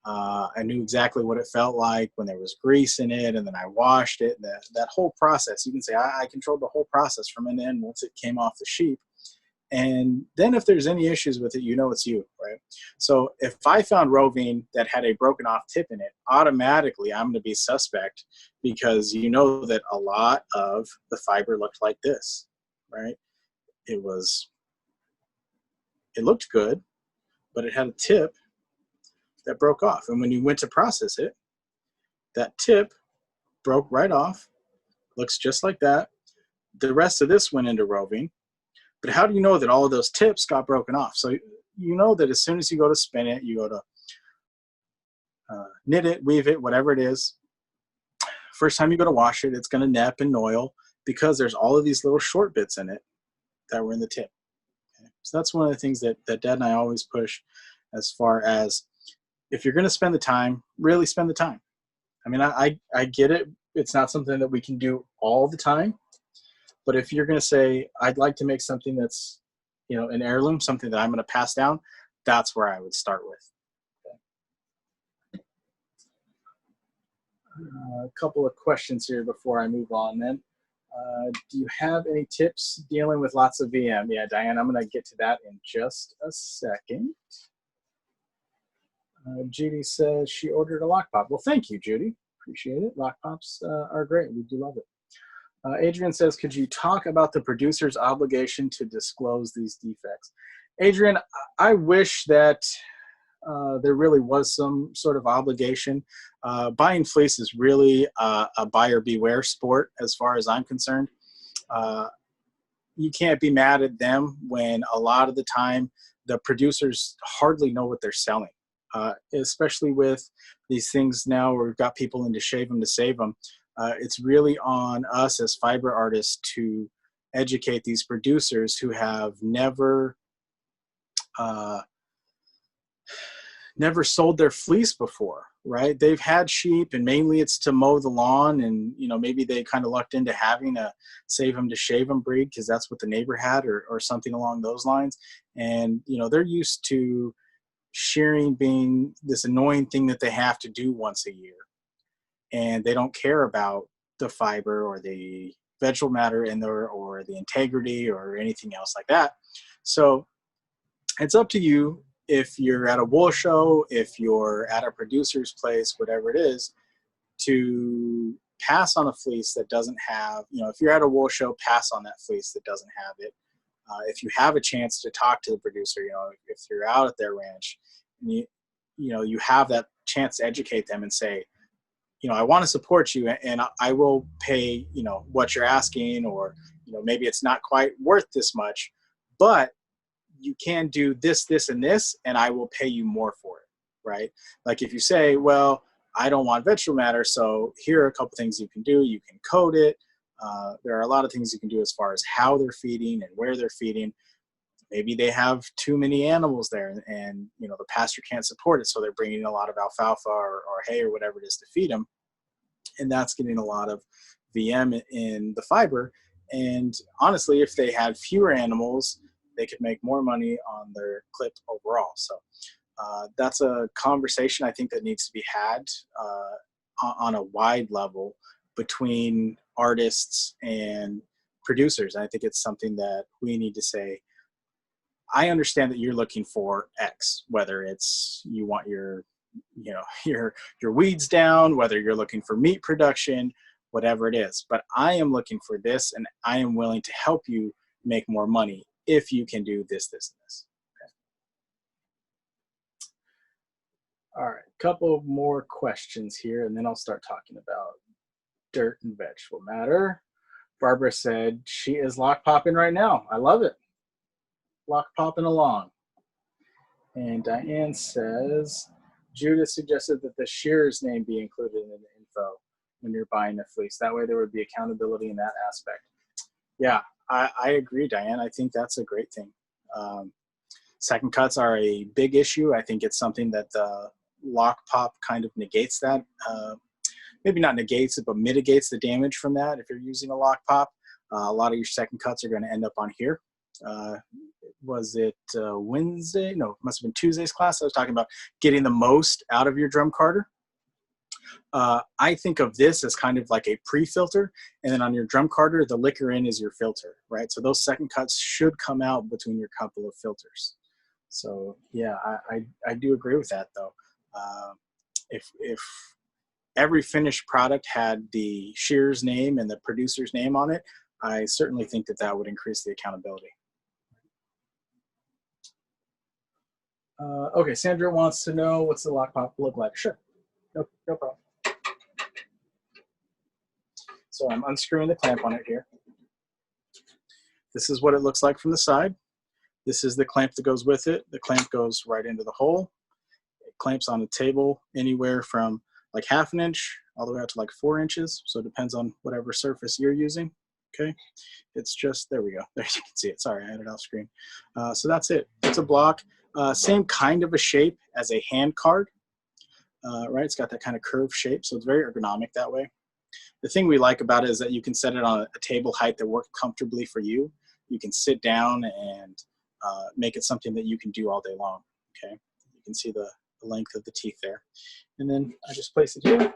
I knew exactly what it felt like when there was grease in it, and then I washed it. That whole process, you can say I controlled the whole process from end to end once it came off the sheep. And then if there's any issues with it, you know it's you, right? So if I found roving that had a broken off tip in it, automatically I'm going to be suspect, because you know that a lot of the fiber looked like this, right? It looked good, but it had a tip that broke off. And when you went to process it, that tip broke right off. Looks just like that. The rest of this went into roving. But how do you know that all of those tips got broken off? So you know that as soon as you go to spin it, you go to knit it, weave it, whatever it is. First time you go to wash it, it's going to nip and oil because there's all of these little short bits in it that were in the tip. Okay? So that's one of the things that Dad and I always push as far as if you're going to spend the time, really spend the time. I mean, I get it. It's not something that we can do all the time. But if you're going to say, I'd like to make something that's, you know, an heirloom, something that I'm going to pass down, that's where I would start with. A couple of questions here before I move on then. Do you have any tips dealing with lots of VM? Yeah, Diane, I'm going to get to that in just a second. Judy says she ordered a lock pop. Well, thank you, Judy. Appreciate it. Lock pops are great. We do love it. Adrian says, could you talk about the producer's obligation to disclose these defects? Adrian, I wish that there really was some sort of obligation. Buying fleece is really a buyer beware sport as far as I'm concerned. You can't be mad at them when a lot of the time the producers hardly know what they're selling, especially with these things now where we've got people into shave them to save them. It's really on us as fiber artists to educate these producers who have never sold their fleece before, right? They've had sheep and mainly it's to mow the lawn, and you know, maybe they kind of lucked into having a save them to shave them breed because that's what the neighbor had, or something along those lines. And you know, they're used to shearing being this annoying thing that they have to do once a year, and they don't care about the fiber or the vegetable matter in there or the integrity or anything else like that. So it's up to you. If you're at a wool show, if you're at a producer's place, whatever it is, to pass on a fleece that doesn't have, you know, if you're at a wool show, pass on that fleece that doesn't have it. If you have a chance to talk to the producer, you know, if you're out at their ranch, and you have that chance to educate them and say, you know, I want to support you and I will pay, you know, what you're asking, or, you know, maybe it's not quite worth this much, but you can do this, this, and this, and I will pay you more for it, right? Like if you say, well, I don't want vegetable matter, so here are a couple things you can do. You can coat it. There are a lot of things you can do as far as how they're feeding and where they're feeding. Maybe they have too many animals there and you know, the pasture can't support it, so they're bringing a lot of alfalfa or hay or whatever it is to feed them. And that's getting a lot of VM in the fiber. And honestly, if they had fewer animals, they could make more money on their clip overall. So that's a conversation I think that needs to be had on a wide level between artists and producers. And I think it's something that we need to say, I understand that you're looking for X, whether it's you want your weeds down, whether you're looking for meat production, whatever it is. But I am looking for this, and I am willing to help you make more money if you can do this, this, and this. Okay. All right, a couple more questions here, and then I'll start talking about dirt and vegetable matter. Barbara said she is lock popping right now. I love it. Lock popping along. And Diane says, Judith suggested that the shearer's name be included in the info when you're buying a fleece. That way there would be accountability in that aspect. Yeah, I agree, Diane. I think that's a great thing. Second cuts are a big issue. I think it's something that the lock pop kind of negates that. Maybe not negates it, but mitigates the damage from that. If you're using a lock pop, a lot of your second cuts are going to end up on here. Was it Wednesday? No, it must have been Tuesday's class. I was talking about getting the most out of your drum carder. I think of this as kind of like a pre-filter, and then on your drum carder, the liquor in is your filter, right? So those second cuts should come out between your couple of filters. So yeah, I do agree with that though. If every finished product had the shearer's name and the producer's name on it, I certainly think that that would increase the accountability. Okay, Sandra wants to know, what's the lock pop look like? Sure, no problem. So I'm unscrewing the clamp on it here. This is what it looks like from the side. This is the clamp that goes with it. The clamp goes right into the hole. It clamps on a table anywhere from like 1/2 inch all the way out to like 4 inches. So it depends on whatever surface you're using. Okay, it's just, there we go. There you can see it. Sorry, I had it off screen. So that's it. It's a block. Same kind of a shape as a hand card, right? It's got that kind of curved shape, so it's very ergonomic that way. The thing we like about it is that you can set it on a table height that works comfortably for you. You can sit down and make it something that you can do all day long. Okay, you can see the length of the teeth there. And then I just place it here,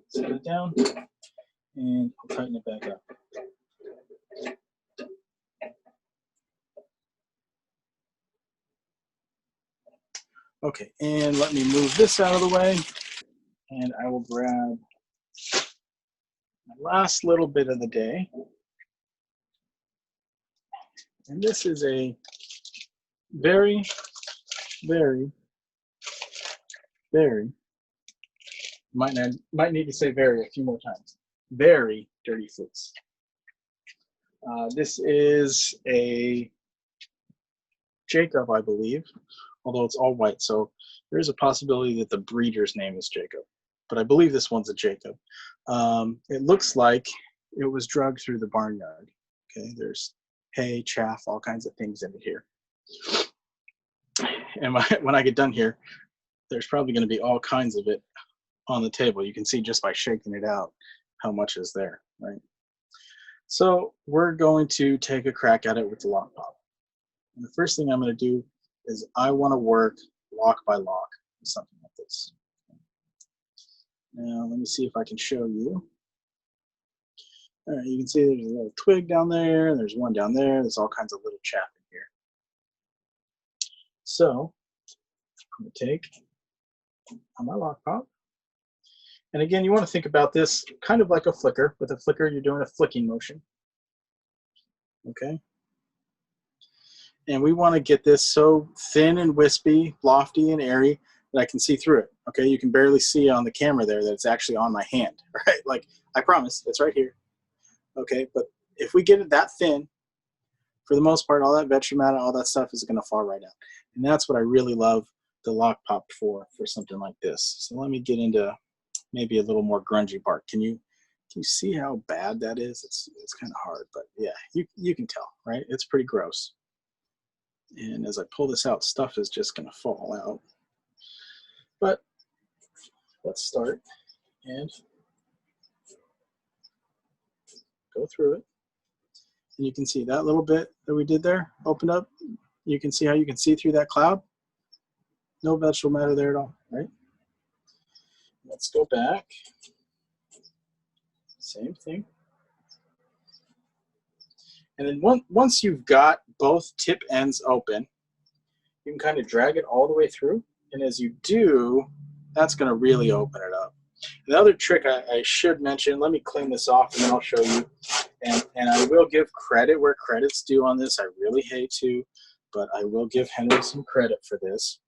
set it down, and I'll tighten it back up. Okay, and let me move this out of the way, and I will grab my last little bit of the day. And this is a very, very, very, might need to say very a few more times, very dirty fleece. This is a Jacob, I believe, although it's all white, so there is a possibility that the breeder's name is Jacob, but I believe this one's a Jacob. It looks like it was drugged through the barnyard. Okay, there's hay, chaff, all kinds of things in it here. And when I get done here, there's probably going to be all kinds of it on the table. You can see just by shaking it out how much is there, right? So we're going to take a crack at it with the lock pop. And the first thing I'm going to do is I want to work lock by lock with something like this. Now let me see if I can show you. All right, you can see there's a little twig down there, and there's one down there. There's all kinds of little chaff in here. So I'm going to take on my lock pop. And again, you want to think about this kind of like a flicker. With a flicker, you're doing a flicking motion. Okay. And we want to get this so thin and wispy, lofty and airy that I can see through it. Okay, you can barely see on the camera there that it's actually on my hand, right? Like, I promise, it's right here. Okay, but if we get it that thin, for the most part, all that vegetable matter, all that stuff is going to fall right out. And that's what I really love the lock pop for something like this. So let me get into maybe a little more grungy part. Can you see how bad that is? It's kind of hard, but yeah, you can tell, right? It's pretty gross. And as I pull this out, stuff is just going to fall out. But let's start and go through it. And you can see that little bit that we did there, open up. You can see how you can see through that cloud. No vegetable matter there at all, right? Let's go back. Same thing. And then once you've got both tip ends open, you can kind of drag it all the way through. And as you do, that's going to really open it up. The other trick I should mention, let me clean this off and then I'll show you. And I will give credit where credit's due on this. I really hate to, but I will give Henry some credit for this.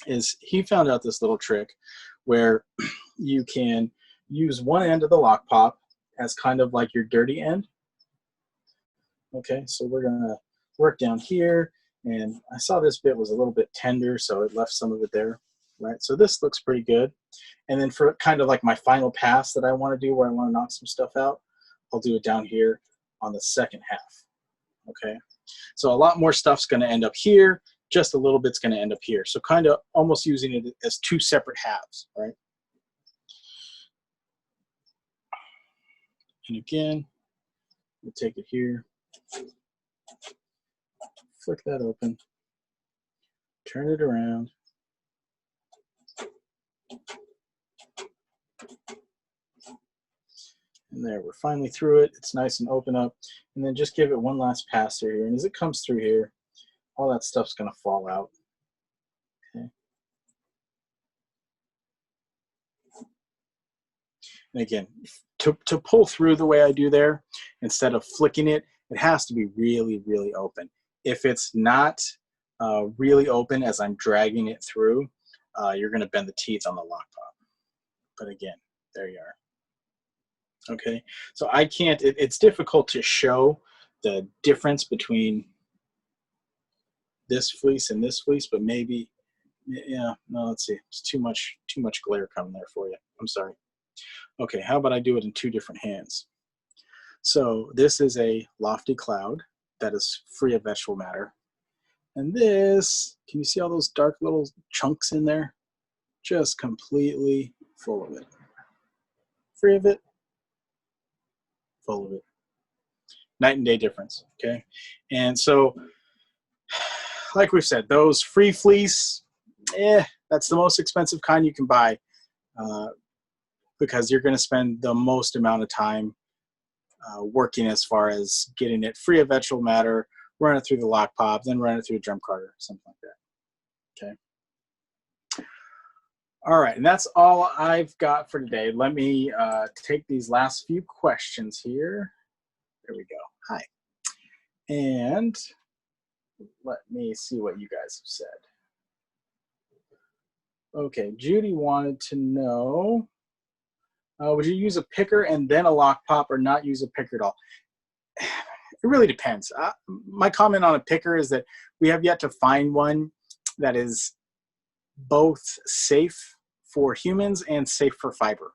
Is he found out this little trick where you can use one end of the lock pop as kind of like your dirty end. Okay, so we're gonna work down here, and I saw this bit was a little bit tender, so it left some of it there, right? So this looks pretty good. And then for kind of like my final pass that I want to do where I want to knock some stuff out, I'll do it down here on the second half, okay? So a lot more stuff's gonna end up here, just a little bit's gonna end up here. So kind of almost using it as two separate halves, right? And again, we'll take it here, flick that open, turn it around, and there, we're finally through it. It's nice and open up. And then just give it one last pass through here. And as it comes through here, all that stuff's gonna fall out. Okay. And again, to pull through the way I do there, instead of flicking it, it has to be really, really open. If it's not really open as I'm dragging it through, you're gonna bend the teeth on the lock pop. But again, there you are. Okay, so I can't, it's difficult to show the difference between this fleece and this fleece, but maybe, yeah, no, let's see. It's too much glare coming there for you. I'm sorry. Okay, how about I do it in two different hands? So this is a lofty cloud that is free of vegetable matter. And this, can you see all those dark little chunks in there? Just completely full of it. Free of it, full of it. Night and day difference, okay? And so, like we've said, those free fleece, that's the most expensive kind you can buy because you're going to spend the most amount of time working as far as getting it free of vegetable matter, run it through the lock pop, then run it through a drum carder, something like that. Okay. All right, and that's all I've got for today. Let me take these last few questions here. There we go. Hi. And let me see what you guys have said. Okay, Judy wanted to know, would you use a picker and then a lock pop or not use a picker at all? It really depends. My comment on a picker is that we have yet to find one that is both safe for humans and safe for fiber.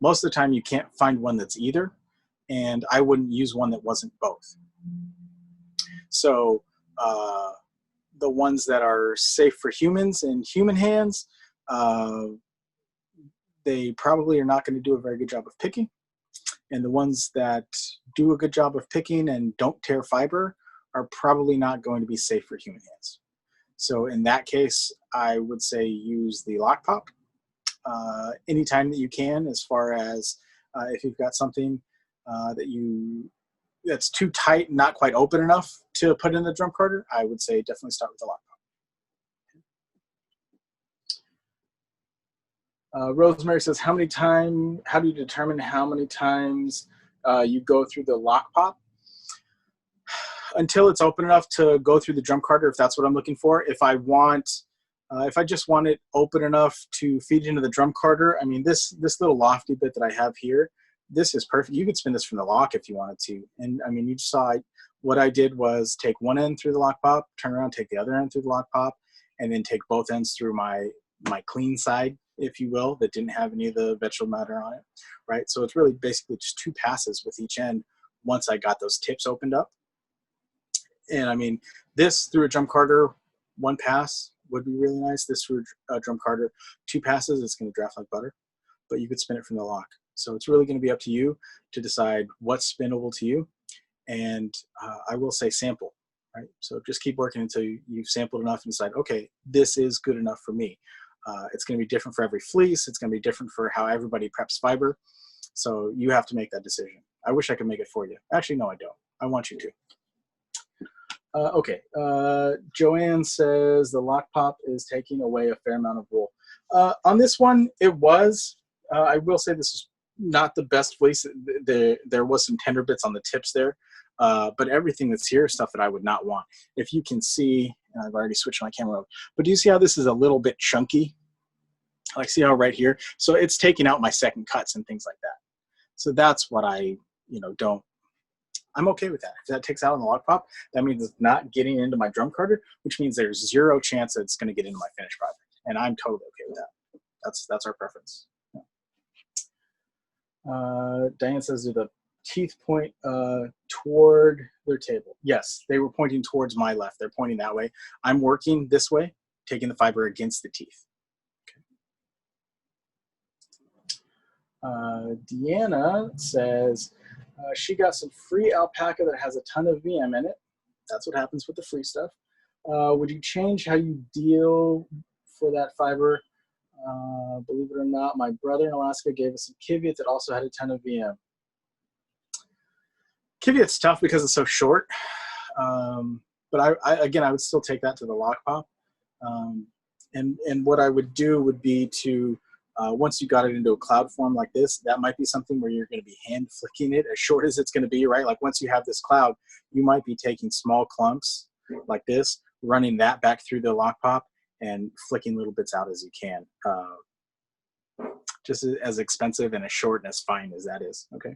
Most of the time you can't find one that's either, and I wouldn't use one that wasn't both. So the ones that are safe for humans in human hands, they probably are not going to do a very good job of picking. And the ones that do a good job of picking and don't tear fiber are probably not going to be safe for human hands. So in that case, I would say use the lock pop anytime that you can, as far as if you've got something that's too tight and not quite open enough to put in the drum carder, I would say definitely start with the lock pop. Rosemary says, how do you determine how many times you go through the lock pop? Until it's open enough to go through the drum carder, if that's what I'm looking for. If I just want it open enough to feed into the drum carder, I mean, this little lofty bit that I have here, this is perfect. You could spin this from the lock if you wanted to. And I mean, you just saw what I did was take one end through the lock pop, turn around, take the other end through the lock pop, and then take both ends through my clean side, if you will, that didn't have any of the vegetable matter on it, right? So it's really basically just two passes with each end once I got those tips opened up. And I mean, this through a drum carder, one pass would be really nice. This through a drum carder, two passes, it's going to draft like butter, but you could spin it from the lock. So it's really going to be up to you to decide what's spinnable to you. And I will say sample, right? So just keep working until you've sampled enough and decide, okay, this is good enough for me. It's going to be different for every fleece. It's going to be different for how everybody preps fiber. So you have to make that decision. I wish I could make it for you. Actually, no, I don't. I want you to. Okay, Joanne says the lock pop is taking away a fair amount of wool. On this one, it was. I will say this is not the best fleece. There was some tender bits on the tips there, but everything that's here is stuff that I would not want. If you can see, and I've already switched my camera over, but do you see how this is a little bit chunky? Like, see how right here? So it's taking out my second cuts and things like that. So that's what I, don't. I'm okay with that. If that takes out on the lock pop, that means it's not getting into my drum carder, which means there's zero chance that it's going to get into my finished product. And I'm totally okay with that. That's our preference. Diane says, do the teeth point toward their table? Yes, they were pointing towards my left. They're pointing that way. I'm working this way, taking the fiber against the teeth. Okay. Deanna says, she got some free alpaca that has a ton of VM in it. That's what happens with the free stuff. Would you change how you deal for that fiber? Believe it or not, my brother in Alaska gave us some Kiviot that also had a ton of VM. Kiviot's tough because it's so short. But I would still take that to the lock pop. And what I would do would be to, once you got it into a cloud form like this, that might be something where you're going to be hand flicking it as short as it's going to be, right? Like once you have this cloud, you might be taking small clumps like this, running that back through the lock pop and flicking little bits out as you can just as expensive and as short and as fine as that is. Okay.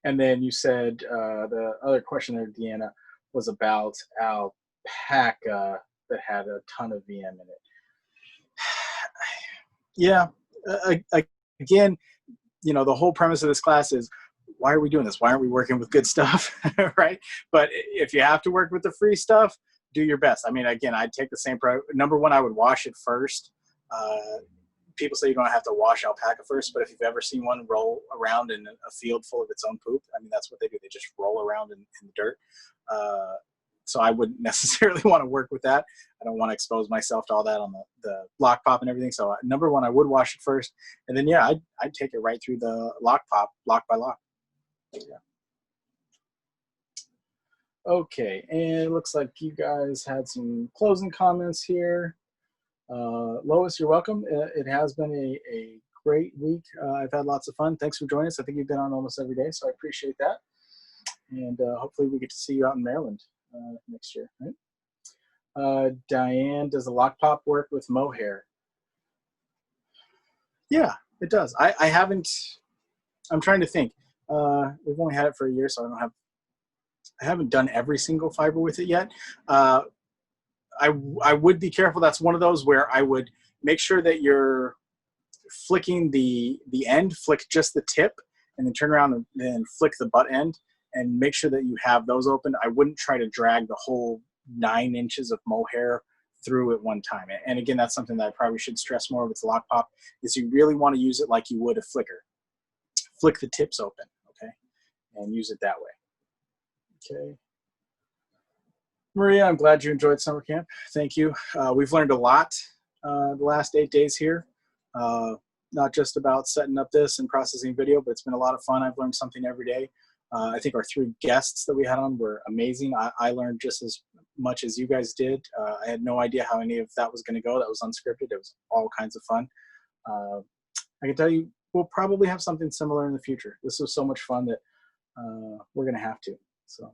And then you said the other question there, Deanna, was about alpaca that had a ton of VM in it. Yeah. Again, you know, the whole premise of this class is, why are we doing this? Why aren't we working with good stuff, right? But if you have to work with the free stuff, do your best. I mean, again, I'd take the same number one, I would wash it first. People say you don't have to wash alpaca first, but if you've ever seen one roll around in a field full of its own poop, I mean, that's what they do. They just roll around in the dirt. So I wouldn't necessarily want to work with that. I don't want to expose myself to all that on the lock pop and everything. So number one, I would wash it first. And then, yeah, I'd take it right through the lock pop, lock by lock. Yeah. Okay, and it looks like you guys had some closing comments here. Lois, you're welcome. It has been a great week. I've had lots of fun. Thanks for joining us. I think you've been on almost every day, so I appreciate that. And hopefully we get to see you out in Maryland next year, right? Diane, does the lock pop work with mohair? Yeah, it does. I haven't, I'm trying to think. We've only had it for a year, so I haven't done every single fiber with it yet. I would be careful. That's one of those where I would make sure that you're flicking the end, flick just the tip, and then turn around and then flick the butt end, and make sure that you have those open. I wouldn't try to drag the whole 9 inches of mohair through at one time. And again, that's something that I probably should stress more with the lock pop, is you really want to use it like you would a flicker. Flick the tips open, okay, and use it that way. Okay. Maria, I'm glad you enjoyed summer camp. Thank you. We've learned a lot the last 8 days here, not just about setting up this and processing video, but it's been a lot of fun. I've learned something every day. I think our 3 guests that we had on were amazing. I learned just as much as you guys did. I had no idea how any of that was going to go. That was unscripted. It was all kinds of fun. I can tell you, we'll probably have something similar in the future. This was so much fun that we're going to have to. So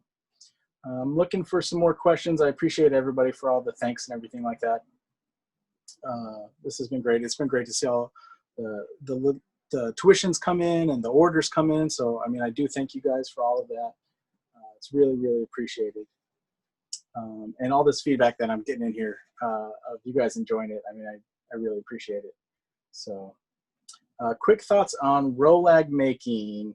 I'm looking for some more questions. I appreciate everybody for all the thanks and everything like that. This has been great. It's been great to see all the tuitions come in and the orders come in. So, I mean, I do thank you guys for all of that. It's really, really appreciated. And all this feedback that I'm getting in here of you guys enjoying it. I mean, I really appreciate it. So quick thoughts on Rolag making.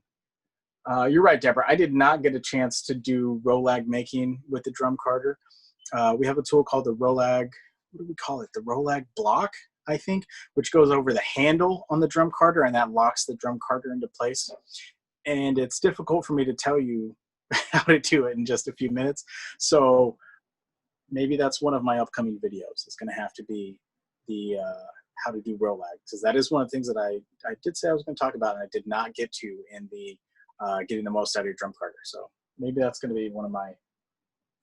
You're right, Deborah. I did not get a chance to do Rolag making with the drum carder. We have a tool called the Rolag, what do we call it? The Rolag block, I think, which goes over the handle on the drum carder, and that locks the drum carder into place. And it's difficult for me to tell you how to do it in just a few minutes. So maybe that's one of my upcoming videos. It's going to have to be the how to do Rolag, because that is one of the things that I did say I was going to talk about, and I did not get to in the getting the most out of your drum carder. So maybe that's going to be one of my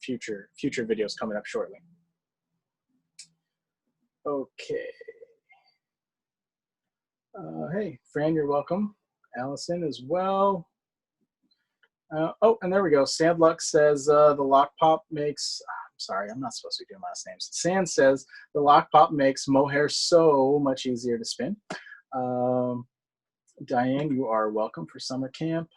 future videos coming up shortly. Okay. Hey, Fran, you're welcome. Allison as well. Oh, and there we go. Sandluck says the lock pop makes, I'm sorry, I'm not supposed to be doing last names. Sand says the lock pop makes mohair so much easier to spin. Diane, you are welcome for summer camp.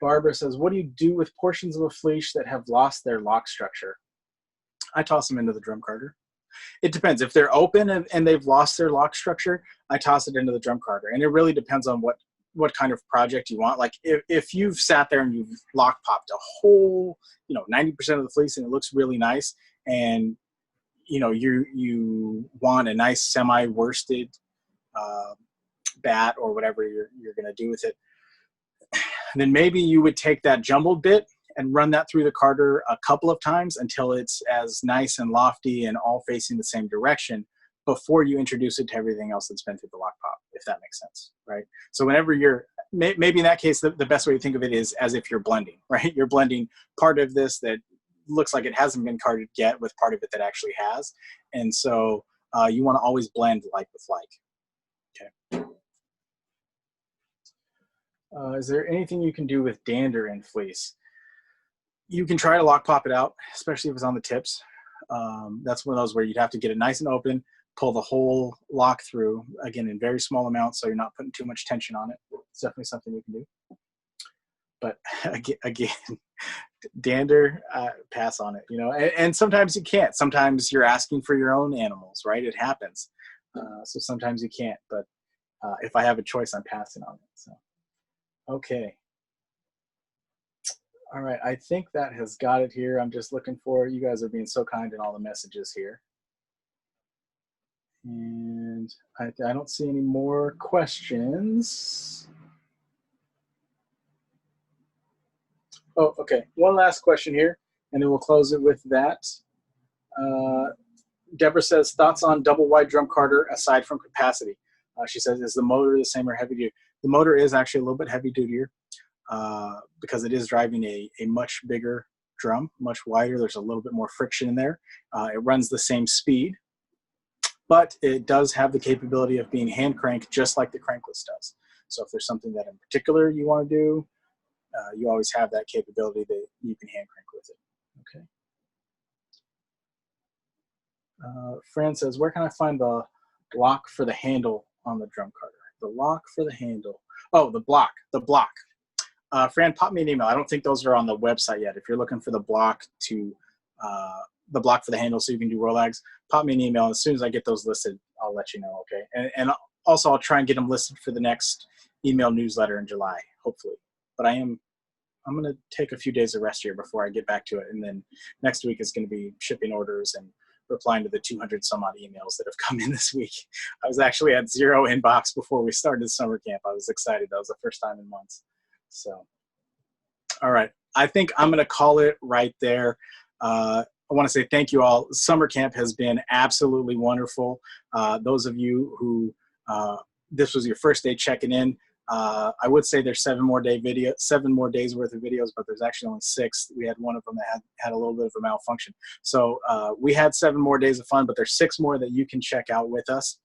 Barbara says, what do you do with portions of a fleece that have lost their lock structure? I toss them into the drum carder. It depends. If they're open and they've lost their lock structure, I toss it into the drum carder. And it really depends on what kind of project you want. Like if you've sat there and you've lock popped a whole, 90% of the fleece and it looks really nice, and you want a nice semi-worsted bat or whatever you're going to do with it, then maybe you would take that jumbled bit and run that through the carder a couple of times until it's as nice and lofty and all facing the same direction before you introduce it to everything else that's been through the lock pop, if that makes sense, right? So whenever maybe in that case, the best way to think of it is as if you're blending, right? You're blending part of this that looks like it hasn't been carded yet with part of it that actually has. And so you want to always blend like with like. Okay. Is there anything you can do with dander in fleece? You can try to lock pop it out, especially if it's on the tips. That's one of those where you'd have to get it nice and open, pull the whole lock through, again, in very small amounts, so you're not putting too much tension on it. It's definitely something you can do. But again, dander, pass on it, you know, and sometimes you can't. Sometimes you're asking for your own animals, right? It happens. So sometimes you can't, but if I have a choice, I'm passing on it. So, okay. All right, I think that has got it here. I'm just looking for, you guys are being so kind in all the messages here. And I don't see any more questions. Oh, okay, one last question here, and then we'll close it with that. Deborah says, thoughts on double wide drum carder aside from capacity? She says, is the motor the same or heavy duty? The motor is actually a little bit heavy duty because it is driving a much bigger drum, much wider. There's a little bit more friction in there. It runs the same speed, but it does have the capability of being hand cranked just like the crankless does. So if there's something that in particular you want to do, you always have that capability that you can hand crank with it. Okay. Fran says, where can I find the lock for the handle on the drum carder? The lock for the handle. Oh, the block. Fran, pop me an email. I don't think those are on the website yet. If you're looking for the block to the block for the handle so you can do Rolex, pop me an email. As soon as I get those listed, I'll let you know, okay? And also I'll try and get them listed for the next email newsletter in July, hopefully. But I'm going to take a few days of rest here before I get back to it. And then next week is going to be shipping orders and replying to the 200 some odd emails that have come in this week. I was actually at 0 inbox before we started summer camp. I was excited. That was the first time in months. So, all right. I think I'm going to call it right there. I want to say thank you all. Summer camp has been absolutely wonderful. Those of you who this was your first day checking in, I would say there's 7 more days worth of videos, but there's actually only 6. We had one of them that had a little bit of a malfunction. So we had 7 more days of fun, but there's 6 more that you can check out with us.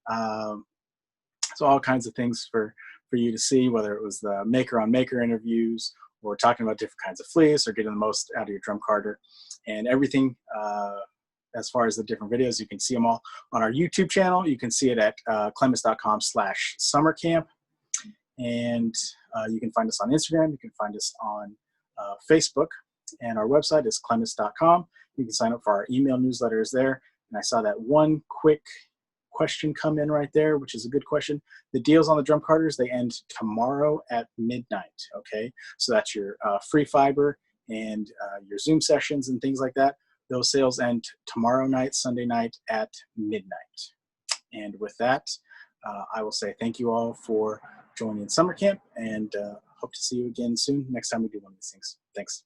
So all kinds of things for you to see, whether it was the maker on maker interviews or talking about different kinds of fleece or getting the most out of your drum carder and everything. As far as the different videos, you can see them all on our YouTube channel. You can see it at clemes.com/summercamp. And you can find us on Instagram. You can find us on Facebook. And our website is clemes.com. You can sign up for our email newsletters there. And I saw that one quick question come in right there, which is a good question. The deals on the drum carders, they end tomorrow at midnight, okay? So that's your free fiber and your Zoom sessions and things like that. Those sales end tomorrow night, Sunday night at midnight. And with that, I will say thank you all for joining summer camp, and hope to see you again soon next time we do one of these things. Thanks.